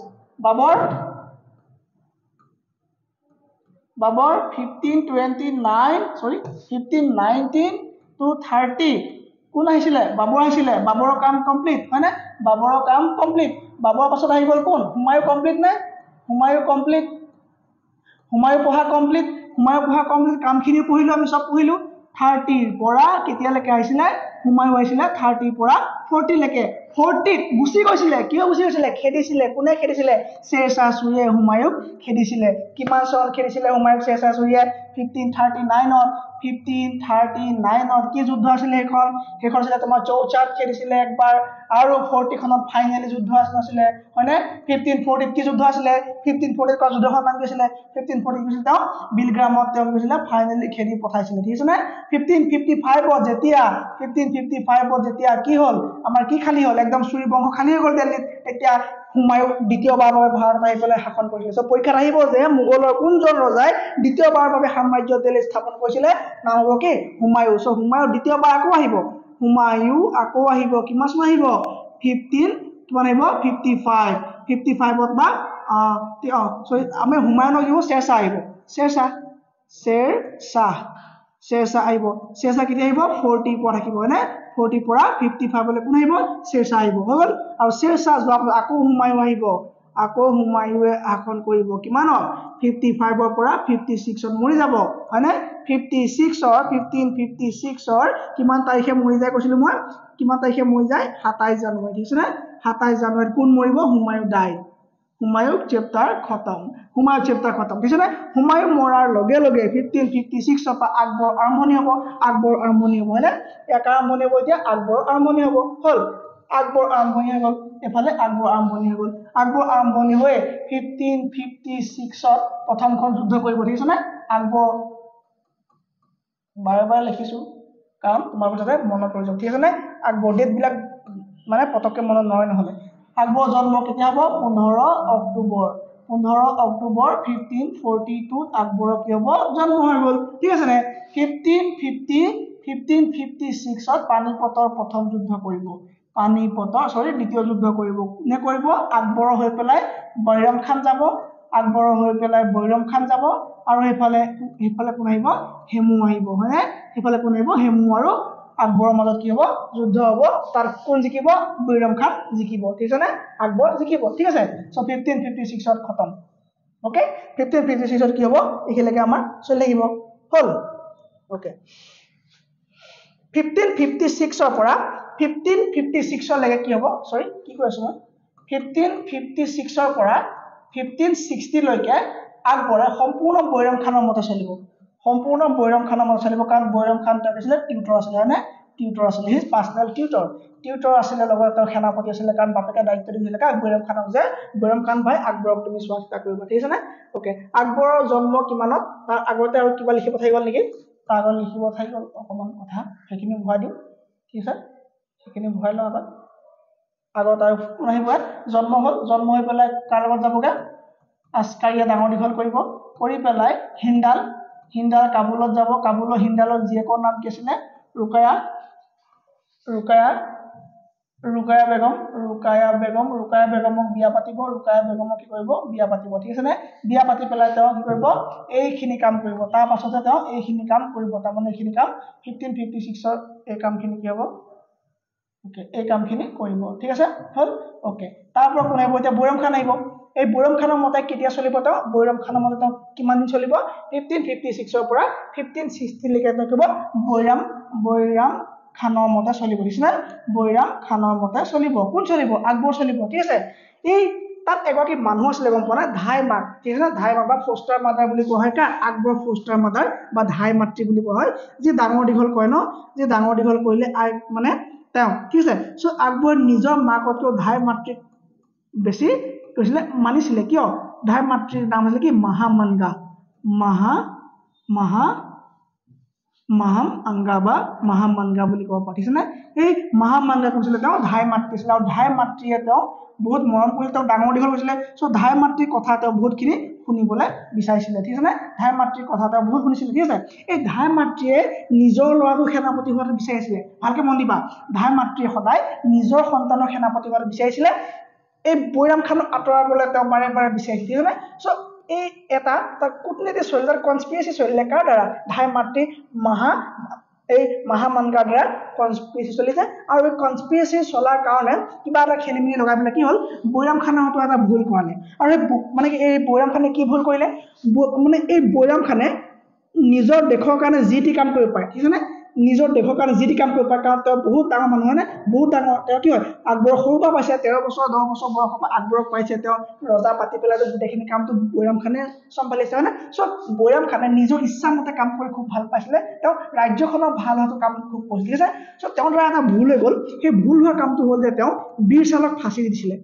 Babar 1519 to 30 কোন আহিছিলে বাবৰ আহিছিলে বাবৰৰ কাম কমপ্লিট হয় না বাবৰৰ কাম কমপ্লিট বাবৰৰ পাছত আহি গল কোন হুমায়ুন কমপ্লিট নে হুমায়ুন কমপ্লিট হুমায়ুন পঢ়া কমপ্লিট কামখিনি পঢ়িলো আমি সব পঢ়িলো 30 ৰ পৰা কেতিয়ালৈকে আহিছিলে হুমায়ুন আহিছিলে 30 ৰ পৰা 40 লৈকে 40 গুছি গৈছিলে কিয় গুছি গৈছিলে খেদিছিলে কোনে খেদিছিলে শেৰশাহ সূৰীয়ে হুমায়ুক খেদিছিলে কিমান চন খেদিছিলে হুমায়ুক শেৰশাহ সূৰীয়ে 1539 কি যুদ্ধ আছিলে এখন আছিলে তোমাৰ চৌচাত খেদিছিলে একবাৰ আৰু 40 খনত ফাইনালি যুদ্ধ আছিলে হয়নে 1540 কি যুদ্ধ আছিলে 1540 কা যুদ্ধৰ নাম কি আছিলে 1540 কৈছিল তেওঁ বিলগ্ৰামত তেওঁ কৈছিল ফাইনালি খেদি পঠাইছিল ঠিক আছে না 1555 যেতিয়া কি হল আমাৰ কি খালি হল একদম সূৰী বংশ খালি হৈ গল দিল্লীত এতিয়া হুমায়ুন দ্বিতীয়বাৰৰ বাবে ভাৰত আহি পেলাই শাসন কৰিছিল সো পৰীক্ষাত আহিব যে মোগলৰ কোনজন ৰজাই দ্বিতীয়বাৰৰ বাবে সাম্ৰাজ্য দিল্লী স্থাপন কৰিছিল নাম হ'ব কি হুমায়ুন সো হুমায়ুন দ্বিতীয়বাৰ আকৌ আহিব হুমায়ুন আকৌ আহিব কিমান চন আহিব 15 কিমান আহিব 55 ত বা সৰি আমি হুমায়ুনক দিব শেৰশাহ আহিব শেৰশাহ আহিব শেৰশাহ কেতিয়া আহিব 40 পৰা থাকিব হয়নে 40 পৰা 55 লৈ কোন আহিব শেৰশাহ আহিব হ'ল আৰু শেৰশাহ যোৱা আকৌ হুমায়ুন আহিব আকৌ হুমায়ুনে শাসন কৰিব কিমানত 55 ৰ পৰা 56 ত মৰি যাব হয়নে 1556 ৰ কিমান তাৰিখে মৰি যায় কৈছিলো মই কিমান তাৰিখে মৰি যায় 27 জানুৱাৰী ঠিক আছে না 27 জানুৱাৰীত কোন মৰিব হুমায়ুন ডাই হুমায়ুন চেপ্টাৰ খতম ঠিক আছে হুমায়ুন মৰাৰ লগে লগে 1556 ৰ পৰা আকবৰ আৰম্ভণি হ'ব হয়নে এক আৰম্ভণি হ'ব এতিয়া আকবৰ আৰম্ভণি হ'ব হল আকবৰ আৰম্ভণি হৈ গল এফালে আকবৰ আৰম্ভণি হৈ 1556 ত প্ৰথমখন যুদ্ধ কৰিব ঠিক আছে না আকবৰ বাৰে লিখিছো কাৰণ তোমাৰ যাতে মনত ৰৈ যাব ঠিক আছে না আকবৰ ডেট বিলাক মানে পতককে মনত নহলে আকবৰ জন্ম কেতিয়া হ'ব 15 অক্টোবৰ 1542 আকবৰৰ কি হ'ব জন্ম হৈ গল ঠিক আছে নে 1556 ত পানিপতৰ প্ৰথম যুদ্ধ কৰিব দ্বিতীয় যুদ্ধ কৰিব কোনে কৰিব আকবৰ হৈ পেলাই বৈৰাম খান যাব আৰু হেফালে কোন আহিব হেমু আহিব হয়নে হেফালে কোন আহিব হেমু আৰু আকবৰৰ মাজত কি হ'ব যুদ্ধ হ'ব তাৰ কোন জিকিব বৈৰাম খান জিকিব ঠিক আছে নে আকবৰ জিকিব ঠিক আছে সো 1556 ত খতম ওকে 1556 ত কি হ'ব এখিলৈকে আমাৰ চলি লাগিব হল ওকে 1556 ৰ পৰা 1556 লৈকে কি হ'ব সৰি কি কৈ আছো মই 1556 ৰ পৰা 1560 লৈকে আকবৰে সম্পূৰ্ণ বৈৰাম খানৰ মতে চলিব কাৰণ বৈৰাম খান তাৰ আছিল টিউটৰ আছিল হয়নে টিউটৰ আছিল হিজ পাৰ্সোনাল টিউটৰ আছিল লগত তেওঁ সেনাপতি আছিল কাৰণ বাপেকে দায়িত্ব দিছিল কাক বৈৰাম খানক যে বৈৰাম খান ভাই আকবৰক তুমি চোৱা চিতা কৰিবা ঠিক আছে না ওকে আকবৰৰ জন্ম কিমানত তাৰ আগতে আৰু কিবা লিখি পঠাই গল নেকি তাৰ আগত লিখিব পঠাই গল অকমান কথা সেইখিনি ভৰাই দিও ঠিক আছে সেইখিনি ভৰাই লওঁ আগত আৰু কোন আহিব জন্ম হৈ পেলাই কাৰ লগত যাবগে আসকাৰিয়া ডাঙৰ দীঘল কৰি পেলাই হিন্দাল কাবুলত যাব কাবুলৰ হিন্দালৰ জীয়েকৰ নাম কি আছিলে ৰুকায়া বেগমক বিয়া পাতিব কি কৰিব বিয়া পাতিব ঠিক আছে নে বিয়া পাতি পেলাই তেওঁ কি কৰিব এইখিনি কাম কৰিব তাৰ পাছতে তেওঁ এইখিনি কাম কৰিব তাৰ মানে এইখিনি কাম 1556 ৰ এই কামখিনি কি হ'ব ওকে এই কামখিনি কৰিব ঠিক আছে হল ওকে তাৰ পৰা কোন আহিব এতিয়া বৈৰাম খান আহিব এই বৈৰাম খানৰ মতে কেতিয়া চলিব তেওঁ বৈৰাম খানৰ মতে তেওঁ কিমান দিন চলিব 1556 ৰ পৰা 1560 লৈকে তেওঁ কিবা বৈৰাম খানৰ মতে চলিব দিছনা বৈৰাম খানৰ মতে চলিব কোন চলিব আকবৰ চলিব ঠিক আছে এই তাত এগৰাকী মানুহ আছিল গম পোৱা না ধাই মাক ঠিক আছে ধাই মাক বা ফস্টাৰ মাদাৰ বুলি কোৱা হয় কা আকবৰ ফস্টাৰ মাদাৰ বা ধাই মাতৃ বুলি কোৱা হয় যে ডাঙৰ দীঘল কয় ন যে ডাঙৰ দীঘল কৰিলে মানে তেওঁ ঠিক আছে সো আকবৰ নিজৰ মাকতকৈ ধাই মাতৃক বেছি কৈছিলে মানিছিলে কিয় ধাই মাতৃৰ নাম আছিল কি মহামনগা মহামাঙ্গা বা মহামাঙ্গা বুলি ক'ব পাৰি না এই মহামাঙ্গা কৈছিলে তেওঁ ধাই মাতৃ আছিলে আৰু ধাই মাতৃয়ে তেওঁ বহুত মৰম কৰিছিল তেওঁ ডাঙৰ দীঘল হৈছিলে চ' ধাই মাতৃৰ কথা তেওঁ বহুতখিনি শুনিবলৈ বিচাৰিছিলে ঠিক আছে নে ধাই মাতৃৰ কথা তেওঁ বহুত শুনিছিলে ঠিক আছে এই ধাই মাতৃয়ে নিজৰ ল'ৰাটো সেনাপতি হোৱাটো বিচাৰিছিলে ভালকে মন দিবা ধাই মাতৃয়ে সদায় নিজৰ সন্তানৰ সেনাপতি হোৱাটো বিচাৰিছিলে এই বৈৰাম খানক আঁতৰাবলৈ তেওঁ বাৰে বাৰে বিচাৰিছিল ঠিক আছে নে চ' এই এটা তাৰ কূটনীতি চলিলে কনস্পিৰেচি চলিলে কাৰ দ্বাৰা ধাই মাতৃ এই মহামাঙ্গাৰ দ্বাৰা কনস্পিৰেচি চলিছে আৰু এই কনস্পিৰেচি চলাৰ কাৰণে কিবা এটা খেলিমেলি লগাই পেলাই কি হ'ল বৈৰাম খানৰ হয়তো এটা ভুল কৰালে আৰু মানে কি এই বৈৰাম খানে কি ভুল কৰিলে মানে এই বৈৰাম খানে নিজৰ দেশৰ কাৰণে যি টি কাম কৰিব পাৰে ঠিক আছে নে নিজৰ দেশৰ কাৰণে যি টি কাম কৰিব পাৰে কাৰণ তেওঁ বহুত ডাঙৰ মানুহ হয়নে বহুত ডাঙৰ তেওঁ কি হয় আকবৰৰ সৰুৰ পৰা পাইছে 13 বছৰ 10 বছৰ বয়সৰ পৰা আকবৰক পাইছে তেওঁ ৰজা পাতি পেলাই গোটেইখিনি কামটো বৈৰাম খানে চম্ভালিছে হয়নে চ' বৈৰাম খানে নিজৰ ইচ্ছামতে কাম কৰি খুব ভাল পাইছিলে তেওঁ ৰাজ্যখনৰ ভাল হোৱাটো কাম খুব কৰিছিল ঠিক আছে চ' তেওঁৰ দ্বাৰা এটা ভুল হৈ গ'ল সেই ভুল হোৱা কামটো হ'ল যে তেওঁ বীৰ চালক ফাঁচি দিছিলে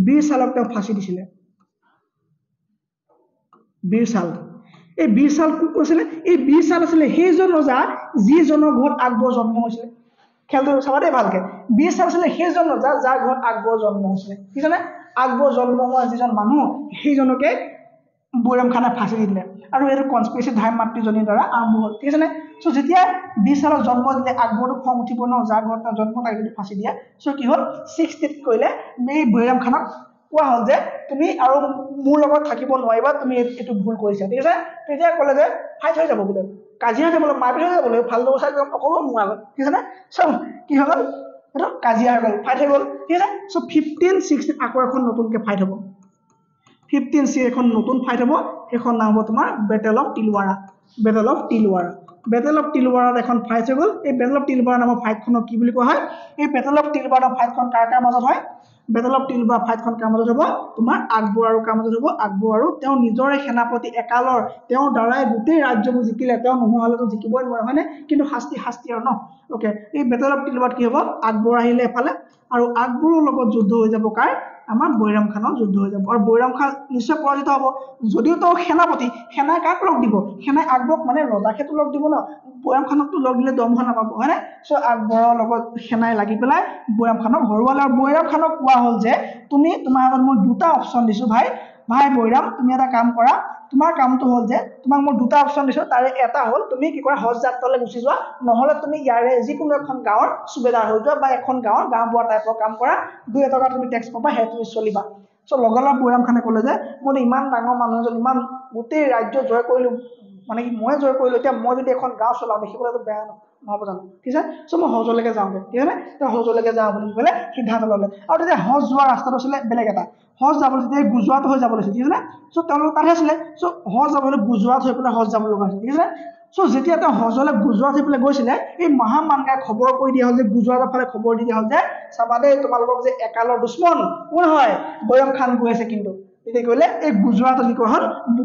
বীৰ চালক তেওঁ ফাঁচি দিছিলে বীৰ চাল এই বীৰ চাল কোন কৈছিলে এই বীৰ চাল আছিলে সেইজন ৰজা যিজনৰ ঘৰত আকবৰ জন্ম হৈছিলে খেলটো চাবা দেই ভালকে বীৰ চাল আছিলে সেইজন ৰজা যাৰ ঘৰত আকবৰ জন্ম হৈছিলে ঠিক আছে আকবৰ জন্ম হোৱা যিজন মানুহ সেইজনকে বৈৰাম খানে ফাঁচি দিলে আৰু এইটো কনস্পিৰেচি ধাই মাতৃজনীৰ দ্বাৰা আৰম্ভ হ'ল ঠিক আছে নে চ' যেতিয়া বীৰ চালক জন্ম দিলে আকবৰটো খং উঠিব ন যাৰ ঘৰত তেওঁ জন্ম তাক যদি ফাঁচি দিয়া চ' কি হ'ল 6 কৰিলে এই বৈৰাম খানক কোৱা হ'ল যে তুমি আৰু মোৰ লগত থাকিব নোৱাৰিবা তুমি এইটো ভুল কৰিছা ঠিক আছে তেতিয়া ক'লে যে ফাইট হৈ যাব বোলে কাজিয়া হৈ যাব মাৰপিট হৈ যাব বোলে ভাল ব্যৱস্থা অকণো মোৰ আগত ঠিক আছে চব কি হৈ গ'ল সেইটো কাজিয়া হৈ গ'ল ফাইট হৈ গ'ল ঠিক আছে চ' 1516 আকৌ এখন নতুনকৈ ফাইট হ'ব 15 এখন নতুন ফাইট হ'ব সেইখন নাম হ'ব তোমাৰ বেটেল অফ টিলৱাৰা বেটেল অফ টিলৱাৰাত এখন ফাইট হৈ গ'ল এই বেটেল অফ টিলৱাৰা নামৰ ফাইটখনক কি বুলি কোৱা হয় এই বেটেল অফ টিলৱাৰা ফাইটখন কাৰ মাজত হয় বেটেল অফ টিলৱাৰা ফাইটখন কাৰ মাজত হ'ব তোমাৰ আকবৰ আৰু কাৰ মাজত হ'ব আকবৰ আৰু তেওঁ নিজৰে সেনাপতি একালৰ তেওঁৰ দ্বাৰাই গোটেই ৰাজ্যবোৰ জিকিলে তেওঁ নোহোৱা হ'লেতো জিকিবই নোৱাৰে হয়নে কিন্তু শাস্তি আৰু ন অ'কে এই বেটেল অফ টিলৱাৰাত কি হ'ব আকবৰ আহিলে এফালে আৰু আকবৰৰ লগত যুদ্ধ হৈ যাব কাৰ আমাৰ বৈৰাম খানৰ যুদ্ধ হৈ যাব আৰু বৈৰাম খান নিশ্চয় পৰাজিত হ'ব যদিও তেওঁ সেনাপতি সেনাই কাক লগ দিব সেনাই আকবৰক মানে ৰজাকেতো লগ দিব ন বৈৰাম খানকতো লগ দিলে দমহা নাপাব হয়নে চ' আকবৰৰ লগত সেনাই লাগি পেলাই বৈৰাম খানক হৰুৱালে আৰু বৈৰাম খানক কোৱা হ'ল যে তুমি তোমাৰ আগত মই দুটা অপশ্যন দিছোঁ ভাই বৈৰাম তুমি এটা কাম কৰা তোমাৰ কামটো হ'ল যে তোমাক মই দুটা অপশ্যন দিছোঁ তাৰে এটা হ'ল তুমি কি কৰা হজ যাত্ৰালৈ গুচি যোৱা নহ'লে তুমি ইয়াৰে যিকোনো এখন গাঁৱৰ সুবেদাৰ হৈ যোৱা বা এখন গাঁও বোৱা টাইপৰ কাম কৰা 2 টকা তুমি টেক্স পাবা সেই তুমি চলিবা চ' লগালগ বৈৰাম খানে ক'লে যে মই ইমান ডাঙৰ মানুহ এজন ইমান গোটেই ৰাজ্য জয় কৰিলোঁ মানে কি মই জয় কৰিলোঁ এতিয়া মই যদি এখন গাঁও চলাওঁ দেখিবলৈতো বেয়া নহ'ব জানো ঠিক আছে চ' মই হজলৈকে যাওঁগৈ ঠিক আছে তেওঁ হজলৈকে যাওঁ বুলি পেলাই সিদ্ধান্ত ল'লে আৰু তেতিয়া হজ যোৱা ৰাস্তাটো আছিলে বেলেগ এটা হজ যাবলৈ তেতিয়া গুজৰাট হৈ যাব লাগিছিল ঠিক আছে চ' তেওঁলোক তাতহে আছিলে চ' হজ যাবলৈ গুজৰাট হৈ পেলাই হজ যাব লগা হৈছিল ঠিক আছে চ' যেতিয়া তেওঁ হজলৈ গুজৰাট হৈ পেলাই গৈছিলে এই মহামাঙ্গাই খবৰ কৰি দিয়া হ'ল যে গুজৰাটৰ ফালে খবৰ দি দিয়া হ'ল যে চাবা দেই তোমালোকক যে একালৰ দুশ্মন কোন হয় বৈৰাম খান গৈ আছে কিন্তু তেতিয়া কৰিলে এই গুজৰাটত কি কৰা হ'ল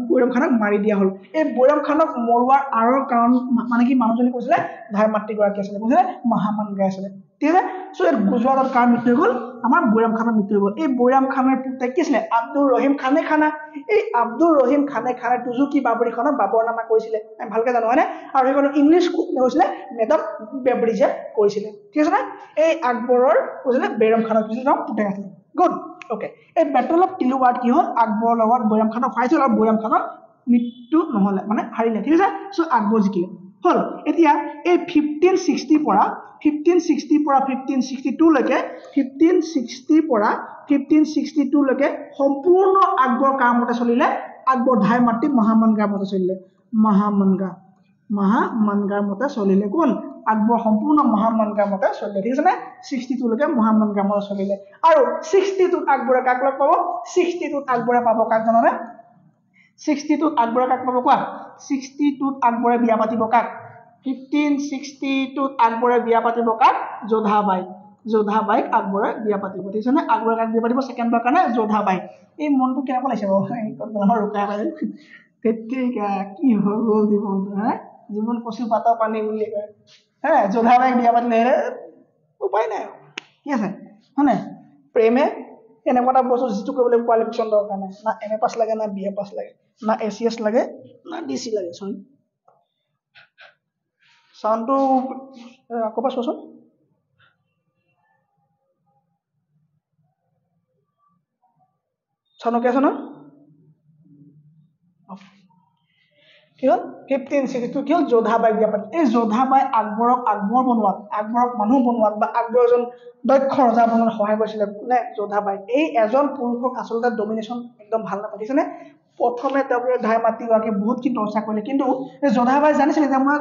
বৈৰাম খানক মাৰি দিয়া হ'ল এই বৈৰাম খানক মৰোৱাৰ আঁৰৰ কাৰণ মানে কি মানুহজনী কৈছিলে ধাই মাতৃগৰাকী আছিলে কৈছিলে মহামাঙ্গাই আছিলে ঠিক আছে চ' এই গুজৰাটত কাৰ মৃত্যু হৈ গ'ল আমাৰ বৈৰাম খানৰ মৃত্যু হৈ গ'ল এই বৈৰাম খানৰ পুতেক কি আছিলে আব্দুৰ ৰহিম খানে খানা এই আব্দুৰ ৰহিম খানে টুজুকি বাবৰিখনক বাবৰনামা কৰিছিলে আমি ভালকে জানো হয়নে আৰু সেইখন ইংলিছ কৈছিলে মেডাম বেবৰিজে কৰিছিলে ঠিক আছে নে এই আকবৰৰ কৈছিলে বৈৰাম খানৰ কি নাম পুতেক আছিলে গুড অ'কে এই বেটেল অফ টিলৱাৰাত কি হ'ল আকবৰৰ লগত বৈৰাম খানৰ ফাইট হ'ল আৰু বৈৰাম খানৰ মৃত্যু নহ'লে মানে হাৰিলে ঠিক আছে চ' আকবৰ জিকিলে হ'ল এতিয়া এই 1560 পৰা 1562 লৈকে 1562 লৈকে সম্পূৰ্ণ আকবৰ কাৰ মতে চলিলে আকবৰ ধাই মাতৃ মহামাঙ্গাৰ মতে চলিলে মহামাঙ্গাৰ মতে চলিলে কোন আকবৰ সম্পূৰ্ণ মহামাঙ্গাৰ মতে চলিলে ঠিক আছে নে 62 লৈকে মহামাঙ্গাৰ মতে চলিলে আৰু 62 আকবৰে কাক লগ পাব 62 আকবৰে পাব কাক জানানে 62 আকবৰে কাক পাব কোৱা 62 আকবৰে বিয়া পাতিব কাক 1562 আকবৰে বিয়া পাতিব কাক যোধাবাইক আকবৰে বিয়া পাতিব ঠিক আছে নে আকবৰে কাক বিয়া পাতিব ছেকেণ্ড বাৰ কাৰণে যোধাবাইক এই মনটো কেনেকুৱা লাগিছে বাৰু ৰুকাই পাই তেতিয়া কি হৈ গ'ল জীৱনটো হে জীৱন কচু পাতৰ পানী বুলি কয় হে যোধাবাইক বিয়া পাতিলে উপায় নাই কি আছে হয়নে প্ৰেমে এনেকুৱা এটা বস্তু যিটো কৰিবলৈ কোৱালিফিকেশ্যন দৰকাৰ নাই না MA পাছ লাগে না BA পাছ লাগে না ACS লাগে না DC লাগে চৰি সাউন্ডটো আকৌ পৰা চোৱাচোন চাউণ্ড অকে আছে ন কি হ'ল 1562 কি হ'ল যোধাবাই বিয়া পাতিলে এই যোধাবাই আকবৰক মানুহ বনোৱাত বা আকবৰ এজন দক্ষ ৰজা বনোৱাত সহায় কৰিছিলে কোনে যোধাবাই এই এজন পুৰুষক আচলতে ডমিনেশ্যন একদম ভাল নাপাতিছেনে প্ৰথমে তেওঁলোকে ধাই মাতি গৰাকী বহুতখিনি টৰ্চাৰ কৰিলে কিন্তু এই যোধাবাই জানিছিলে যে মই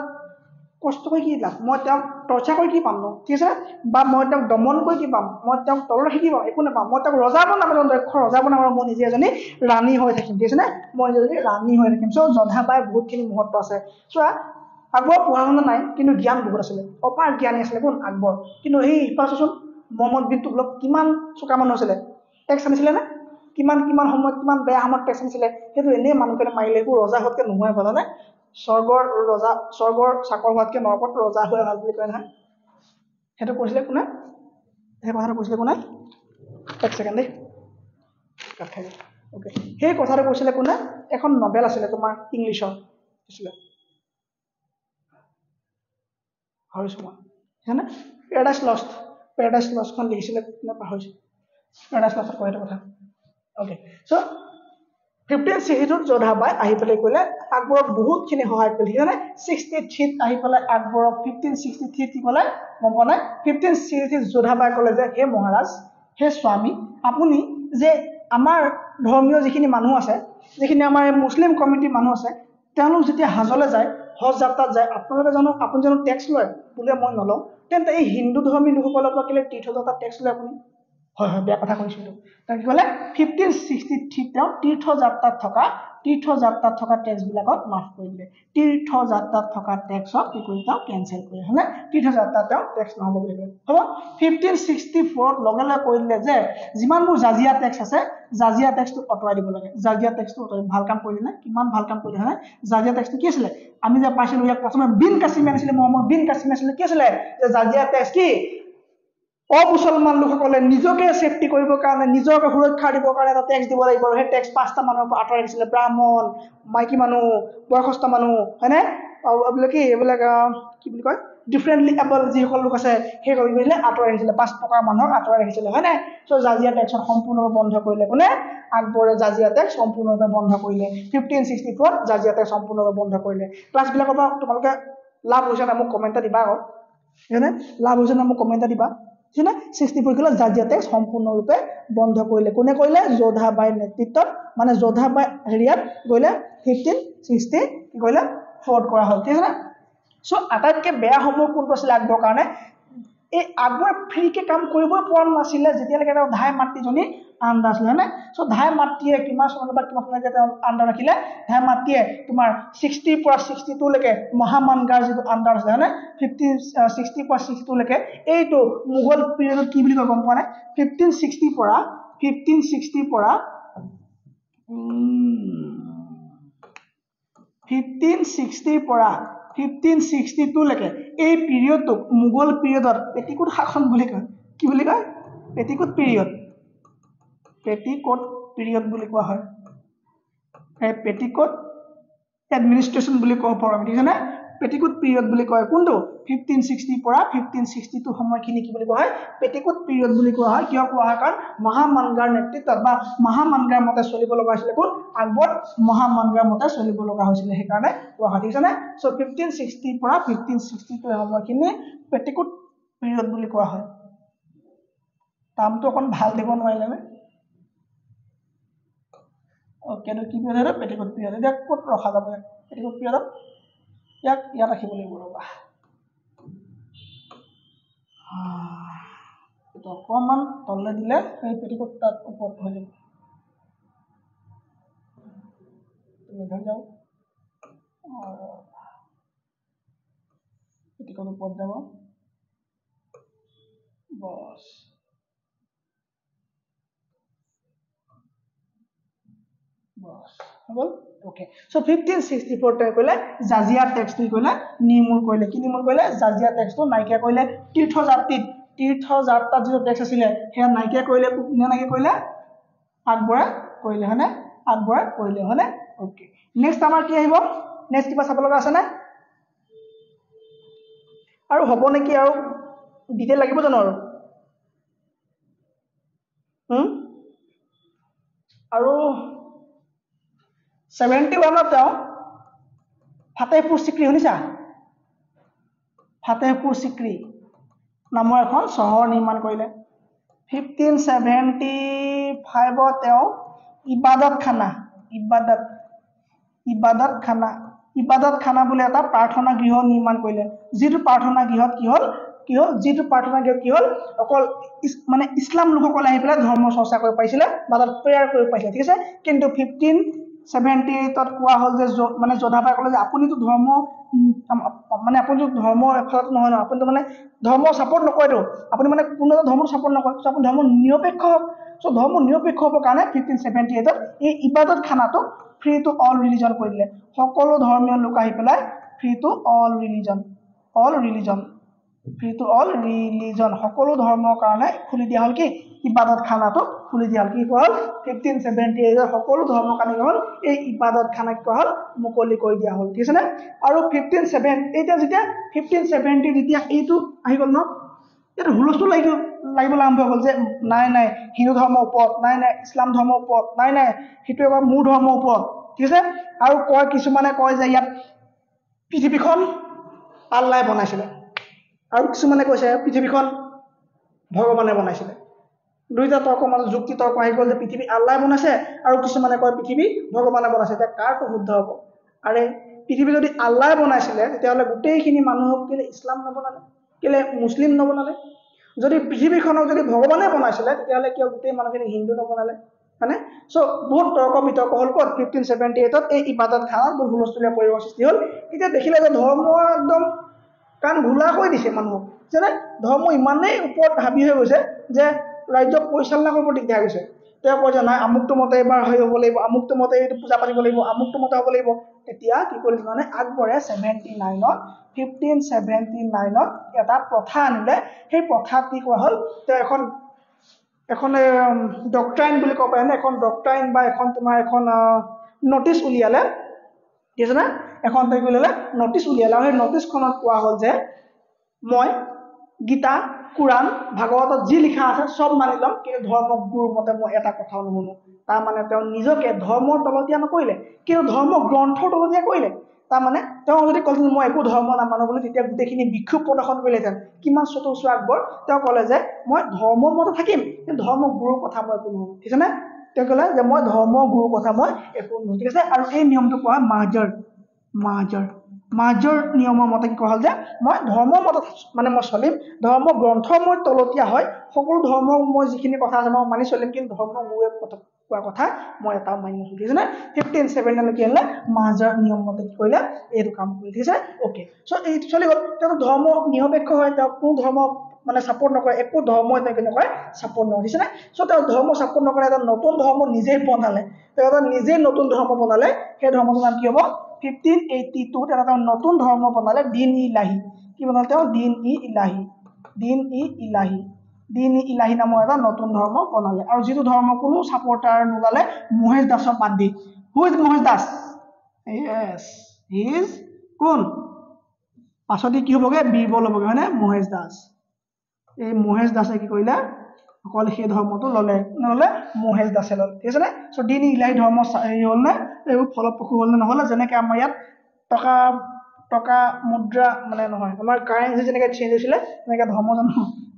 কষ্ট কৰি কি লাভ মই তেওঁক টৰ্চাৰ কৰি কি পাম ন ঠিক আছে বা মই তেওঁক দমন কৰি কি পাম মই তেওঁক তলত শিকিব একো নাপাম মই তেওঁক ৰজা বনাম এজন দক্ষ ৰজা বনাম আৰু মই নিজে এজনী ৰাণী হৈ থাকিম ঠিক আছে নে মই নিজে এজনী ৰাণী হৈ থাকিম চ' যোধাবাই বহুতখিনি মহত্ব আছে চোৱা আকবৰ পঢ়া শুনা নাই কিন্তু জ্ঞান বহুত আছিলে অপাৰ জ্ঞানী আছিলে কোন আকবৰ কিন্তু এই ইফাচোন মহম্মদ বিন তুগলক কিমান চোকা মানুহ আছিলে টেক্স আনিছিলে নে কিমান সময়ত কিমান বেয়া সময়ত টেক্স আনিছিলে সেইটো এনেই মানুহকেইটা মাৰিলে একো ৰজা হোৱাতকৈ নোহোৱাই ভাল নে স্বৰ্গৰ চাকৰ হোৱাতকৈ নৰকত ৰজা হোৱা ভাল বুলি কয় নহয় সেইটো কৈছিলে কোনে সেই কথাটো কৈছিলে কোনে এক ছেকেণ্ড দেই অ'কে সেই কথাটো কৈছিলে কোনে এখন নভেল আছিলে তোমাৰ ইংলিছৰ আছিলে পাহৰিছোঁ মই হয়নে পেৰাডাইজ লষ্টখন লিখিছিলে কোনে পাহৰিছোঁ পেৰাডাইজ লষ্টত কয় এইটো কথা অ'কে চ' 1562 যোধাবাই আহি পেলাই ক'লে আকবৰক বহুতখিনি সহায় কৰিলে ঠিক আছে 63 আহি পেলাই আকবৰক 1563 কি ক'লে গম পোৱা নাই 1563 যোধাবাই ক'লে যে হে মহাৰাজ হে স্বামী আপুনি যে আমাৰ ধৰ্মীয় যিখিনি মানুহ আছে যিখিনি আমাৰ মুছলিম কমিউনিটিৰ মানুহ আছে তেওঁলোক যেতিয়া হাজলৈ যায় হজ যাত্ৰাত যায় আপোনালোকে জানো আপুনি জানো টেক্স লয় বোলে মই নলওঁ তেন্তে এই হিন্দু ধৰ্মী লোকসকলৰ পৰা কেলে তীৰ্থযাত্ৰাত টেক্স লয় আপুনি হয় হয় বেয়া কথা কৈছোঁ তাক কি ক'লে 1563 তেওঁ তীৰ্থযাত্ৰাত থকা টেক্সবিলাকত মাফ কৰি দিলে তীৰ্থযাত্ৰাত থকা টেক্সক কি কৰি তেওঁ কেঞ্চেল কৰি হয়নে তীৰ্থযাত্ৰাত তেওঁ টেক্স নহ'ব বুলি ক'লে হ'ব 1564 লগে লগে কৈ দিলে যে যিমানবোৰ জাজিয়া টেক্স আছে জাজিয়া টেক্সটো আঁতৰাই দিব লাগে জাজিয়া টেক্সটো ভাল কাম কৰিলে নে কিমান ভাল কাম কৰিলে হয়নে জাজিয়া টেক্সটো কি আছিলে আমি যে পাইছিলোঁ ইয়াক প্ৰথমে বিন কাছিমে আনিছিলে মহম্মদ বিন কাছিমে আছিলে কি আছিলে যে জাজিয়া টেক্স কি অমুছলমান লোকসকলে নিজকে সেফটি কৰিবৰ কাৰণে নিজকে সুৰক্ষা দিবৰ কাৰণে এটা টেক্স দিব লাগিব আৰু সেই টেক্স 5টা মানুহৰ পৰা আঁতৰাই দিছিলে ব্ৰাহ্মণ মাইকী মানুহ বয়সস্থ মানুহ হয়নে এইবিলাক কি বুলি কয় ডিফাৰেণ্টলি এবল যিসকল লোক আছে সেই কৰিলে আঁতৰাই আহিছিলে 5 প্ৰকাৰ মানুহক আঁতৰাই আহিছিলে হয়নে চ' জাজিয়া টেক্সত সম্পূৰ্ণৰূপে বন্ধ কৰিলে কোনে আকবৰে জাজিয়া টেক্স সম্পূৰ্ণৰূপে বন্ধ কৰিলে 1564 জাজিয়া টেক্স সম্পূৰ্ণৰূপে বন্ধ কৰিলে ক্লাছবিলাকৰ পৰা তোমালোকে লাভ হৈছে না মোক কমেণ্ট দিবা আকৌ হয়নে লাভ হৈছে না মোক কমেণ্ট দিবা ঠিক আছে 64 কিলো জাজিয়া টেক্স সম্পূৰ্ণৰূপে বন্ধ কৰিলে কোনে কৰিলে যোধাবাইৰ নেতৃত্বত মানে যোধাবাই হেৰিয়াত কৰিলে 1560 কি কৰিলে ফৰ্ড কৰা হ'ল ঠিক আছে চ' আটাইতকৈ বেয়া সময় কোনটো আছিলে আকবৰৰ কাৰণে এই আকবৰে ফ্ৰীকে কাম কৰিবই পৰা নাছিলে যেতিয়ালৈকে তেওঁ ধাই মাতৃজনী আণ্ডাৰ আছিলে হয়নে চ' ধাই মাতৃয়ে কিমান চনৰ পৰা কিমান চনলৈকে তেওঁ আণ্ডাৰ ৰাখিলে ধাই মাতৃয়ে তোমাৰ 60 পৰা 62 লৈকে মহামানগাৰ যিটো আণ্ডাৰ আছিলে হয়নে 60 পৰা 62 লৈকে এইটো মোগল পিৰিয়ডত কি বুলি কয় গম পোৱা নাই 1560 পৰা 1562 পৰা 1562 এই পিৰিয়ডটোক মোগল পিৰিয়ডত পেটিকোট শাসন বুলি কয় কি বুলি কয় পেটিকোট পিৰিয়ড বুলি কোৱা হয় এই পেটিকোট এডমিনিষ্ট্ৰেশ্যন বুলি ক'ব পাৰোঁ আমি ঠিক আছে পেটিকোট পিৰিয়ড বুলি কয় কোনটো 1560 পৰা 1562 সময়খিনি কি বুলি কোৱা হয় পেটিকোট পিৰিয়ড বুলি কোৱা হয় কিয় কোৱা হয় কাৰণ মহামানগাৰ নেতৃত্বত বা মহামানগাৰ মতে চলিব লগা হৈছিলে কোন আকবৰ মহামানগাৰ মতে চলিব লগা হৈছিলে সেইকাৰণে কোৱা হয় ঠিক আছে চ' 1560 পৰা 1562 সময়খিনি পেটিকোট পিৰিয়ড বুলি কোৱা হয় নামটো অকণ ভাল দিব নোৱাৰিলে নে অ'কে কি পিৰিয়ড পেটিকোট পিৰিয়ড এতিয়া ক'ত ৰখা যাব পেটিকোট পিৰিয়ডত ইয়াত ৰাখিব লাগিব ৰ'বা এইটো অকণমান তললৈ দিলে সেই পেটিকোট তাত ওপৰত হৈ যাব তুমি ধৰি যাওঁ পেটিকোট ওপৰত যাব বছ হ'ল ওকে চ' 1564 তেওঁ কৰিলে জাজিয়া টেক্সটো কৰিলে নিৰ্মূল কৰিলে কি নিৰ্মূল কৰিলে জাজিয়া টেক্সটো নাইকিয়া কৰিলে তীৰ্থযাত্ৰাত যিটো টেক্স আছিলে সেয়া নাইকিয়া কৰিলে কোনে নাইকিয়া কৰিলে আকবৰে কৰিলে হয়নে ওকে নেক্সট আমাৰ কি আহিব নেক্সট কিবা চাব লগা আছেনে আৰু হ'ব নেকি আৰু ডিটেইল লাগিব জানো আৰু 71ত তেওঁ ফাতেহপুৰ চিক্ৰী শুনিছা ফাতেহপুৰ চিক্ৰী নামৰ এখন চহৰ নিৰ্মাণ কৰিলে 1575 তেওঁ ইবাদত খানা বুলি এটা প্ৰাৰ্থনা গৃহ নিৰ্মাণ কৰিলে যিটো প্ৰাৰ্থনা গৃহত কি হ'ল অকল মানে ইছলাম লোকসকলে আহি পেলাই ধৰ্ম চৰ্চা কৰিব পাৰিছিলে বা তাত প্ৰেয়াৰ কৰিব পাৰিছিলে ঠিক আছে কিন্তু 1578 কোৱা হ'ল যে মানে যোধাবাই ক'লে যে আপুনিতো ধৰ্ম মানে আপুনিতো ধৰ্মৰ এফালত নহয় ন আপুনিতো মানে ধৰ্ম ছাপোৰ্ট নকৰেতো আপুনি মানে কোনো এটা ধৰ্ম ছাপোৰ্ট নকৰে আপুনি ধৰ্ম নিৰপেক্ষ হওক ধৰ্ম নিৰপেক্ষ হ'বৰ কাৰণে 1578 এই ইবাদত খানাটো ফ্ৰী টু অল ৰিলিজন কৰি দিলে সকলো ধৰ্মীয় লোক আহি পেলাই ফ্ৰী টু অল ৰিলিজন সকলো ধৰ্মৰ কাৰণে খুলি দিয়া হ'ল কি ইবাদত খানাটো খুলি দিয়া হ'ল কি হ'ল 1578 সকলো ধৰ্মৰ কাৰণে হ'ল এই ইবাদত খানা কি হ'ল মুকলি কৰি দিয়া হ'ল ঠিক আছে নে আৰু 1570 যেতিয়া এইটো আহি গ'ল ন এটা হুলস্থুল লাগিবলৈ আৰম্ভ হ'ল যে নাই হিন্দু ধৰ্মৰ ওপৰত নাই ইছলাম ধৰ্মৰ ওপৰত নাই সেইটো এবাৰ মোৰ ধৰ্মৰ ওপৰত ঠিক আছে আৰু কিছুমানে কয় যে ইয়াত পৃথিৱীখন আল্লাই বনাইছিলে আৰু কিছুমানে কৈছে পৃথিৱীখন ভগৱানে বনাইছিলে দুইটা তৰ্ক মাজত যুক্তি তৰ্ক আহি গ'ল যে পৃথিৱী আল্লাই বনাইছে আৰু কিছুমানে কয় পৃথিৱী ভগৱানে বনাইছে এতিয়া কাৰটো শুদ্ধ হ'ব আৰে পৃথিৱী যদি আল্লাই বনাইছিলে তেতিয়াহ'লে গোটেইখিনি মানুহক কেলে ইছলাম নবনালে কেলে মুছলিম নবনালে যদি পৃথিৱীখনক যদি ভগৱানে বনাইছিলে তেতিয়াহ'লে কিয় গোটেই মানুহখিনি হিন্দু নবনালে হয়নে চ' বহুত তৰ্ক বিতৰ্ক হ'ল ক'ত 1578 এই ইবাদত খানাত বহুত হুলস্থুলীয়া পৰিৱেশৰ সৃষ্টি হ'ল এতিয়া দেখিলে যে ধৰ্ম একদম কাণ ঘোলা কৰি দিছে মানুহক যেনে ধৰ্ম ইমানেই ওপৰত হাবি হৈ গৈছে যে ৰাজ্যক পৰিচালনা কৰিব দিগদাৰ হৈছে তেওঁ কয় যে নাই আমুকটো মতে এবাৰ হৈ হ'ব লাগিব আমুকটো মতে এইটো পূজা পাতিব লাগিব আমুকটো মতে হ'ব লাগিব তেতিয়া কি কৰিলে মানে আকবৰে 1579 এটা প্ৰথা আনিলে সেই প্ৰথাত কি কোৱা হ'ল তেওঁ এখন ডক্ট্ৰাইন বুলি ক'ব পাৰে এখন ডক্ট্ৰাইন বা এখন তোমাৰ এখন নটিচ উলিয়ালে ঠিক আছে না এখন নটিচ উলিয়ালে আৰু সেই নটিচখনত কোৱা হ'ল যে মই গীতা কুৰাণ ভাগৱতত যি লিখা আছে সব মানি ল'ম কিন্তু ধৰ্মগুৰুৰ মতে মই এটা কথাও নুশুনো তাৰমানে তেওঁ নিজকে ধৰ্মৰ তলতীয়া নকৰিলে কিন্তু ধৰ্ম গ্ৰন্থৰ তলতীয়া কৰিলে তাৰমানে তেওঁ যদি ক'লে মই একো ধৰ্ম নামানো বুলি তেতিয়া গোটেইখিনি বিক্ষোভ প্ৰদৰ্শন কৰিলেহেঁতেন কিমান চতুৰ্চ আকবৰ তেওঁ ক'লে যে মই ধৰ্মৰ মতে থাকিম কিন্তু ধৰ্মগুৰুৰ কথা মই একো নুশুনো ঠিক আছে নে তেওঁ ক'লে যে মই ধৰ্মৰ গুৰুৰ কথা মই একো নুশুনো ঠিক আছে আৰু এই নিয়মটো কোৱা হয় মাজৰ নিয়মৰ মতে কি কোৱা হ'ল যে মই ধৰ্মৰ মতে মানে মই চলিম ধৰ্ম গ্ৰন্থ মই তলতীয়া হয় সকলো ধৰ্মৰ মই যিখিনি কথা আছে মই মানি চলিম কিন্তু ধৰ্ম গুৰুৱে কোৱা কথা মই এটাও মানি নচলিম ঠিক আছে নে 1579 কি হ'লে মাজৰ নিয়ম মতে কি কৰিলে এইটো কাম কৰিলে ঠিক আছে অ'কে চ' এইটো চলি গ'ল তেওঁ ধৰ্ম নিৰপেক্ষ হয় তেওঁ কোনো ধৰ্ম মানে ছাপোৰ্ট নকৰে একো ধৰ্মই তেওঁ কেনেকৈ ছাপোৰ্ট নকৰে ঠিক আছে নে চ' তেওঁ ধৰ্ম ছাপোৰ্ট নকৰে এটা নতুন ধৰ্ম নিজেই বনালে তেওঁ এটা নিজেই নতুন ধৰ্ম বনালে সেই ধৰ্মটোৰ নাম কি হ'ব 1582 এটা নতুন ধৰ্ম বনালে দিন-ই-ইলাহী কি বনালে তেওঁ দিন-ই-ইলাহী নামৰ এটা নতুন ধৰ্ম বনালে আৰু যিটো ধৰ্ম কোনো ছাপোৰ্টাৰ নোলালে মহেশ দাসক বাদ দি who is Mahesh Das yes he is কোন পাছতে কি হ'বগে বীৰবল হ'বগে হয়নে মহেশ দাস এই মহেশ দাসে কি কৰিলে অকল সেই ধৰ্মটো ল'লে মহেশ দাসে ল'লে ঠিক আছে নে চ' দিন-ই-ইলাহী ধৰ্ম হেৰি হ'ল নে এইবোৰ ফলপ্ৰসূ হ'ল নে নহ'লে যেনেকৈ আমাৰ ইয়াত টকা মুদ্ৰা মানে নহয় আমাৰ কাৰেঞ্চি যেনেকৈ চেঞ্জ হৈছিলে তেনেকৈ ধৰ্ম জানো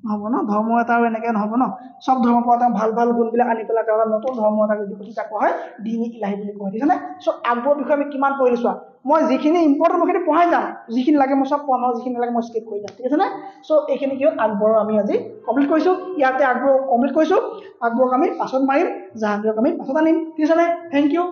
নহ'ব ন ধৰ্ম এটা আৰু এনেকৈ নহ'ব ন চব ধৰ্মৰ পৰা তেওঁ ভাল গুণবিলাক আনি পেলাই তেওঁ নতুন ধৰ্ম এটা যদি প্ৰতিষ্ঠা কোৱা হয় দিন-ই-ইলাহী বুলি কোৱা হয় ঠিক আছে নে চ' আকবৰৰ বিষয়ে আমি কিমান পঢ়িলো চোৱা মই যিখিনি ইম্পৰ্টেণ্ট সেইখিনি পঢ়াই যাম যিখিনি লাগে মই চব পঢ়াওঁ যিখিনি লাগে মই স্কিপ কৰি যাম ঠিক আছে নে চ' এইখিনি কি হ'ল আকবৰৰ আমি আজি কমপ্লিট কৰিছোঁ ইয়াতে আকবৰ কমপ্লিট কৰিছোঁ আকবৰক আমি পাছত মাৰিম জাহাংগীৰক আমি পাছত আনিম ঠিক আছে নে থেংক ইউ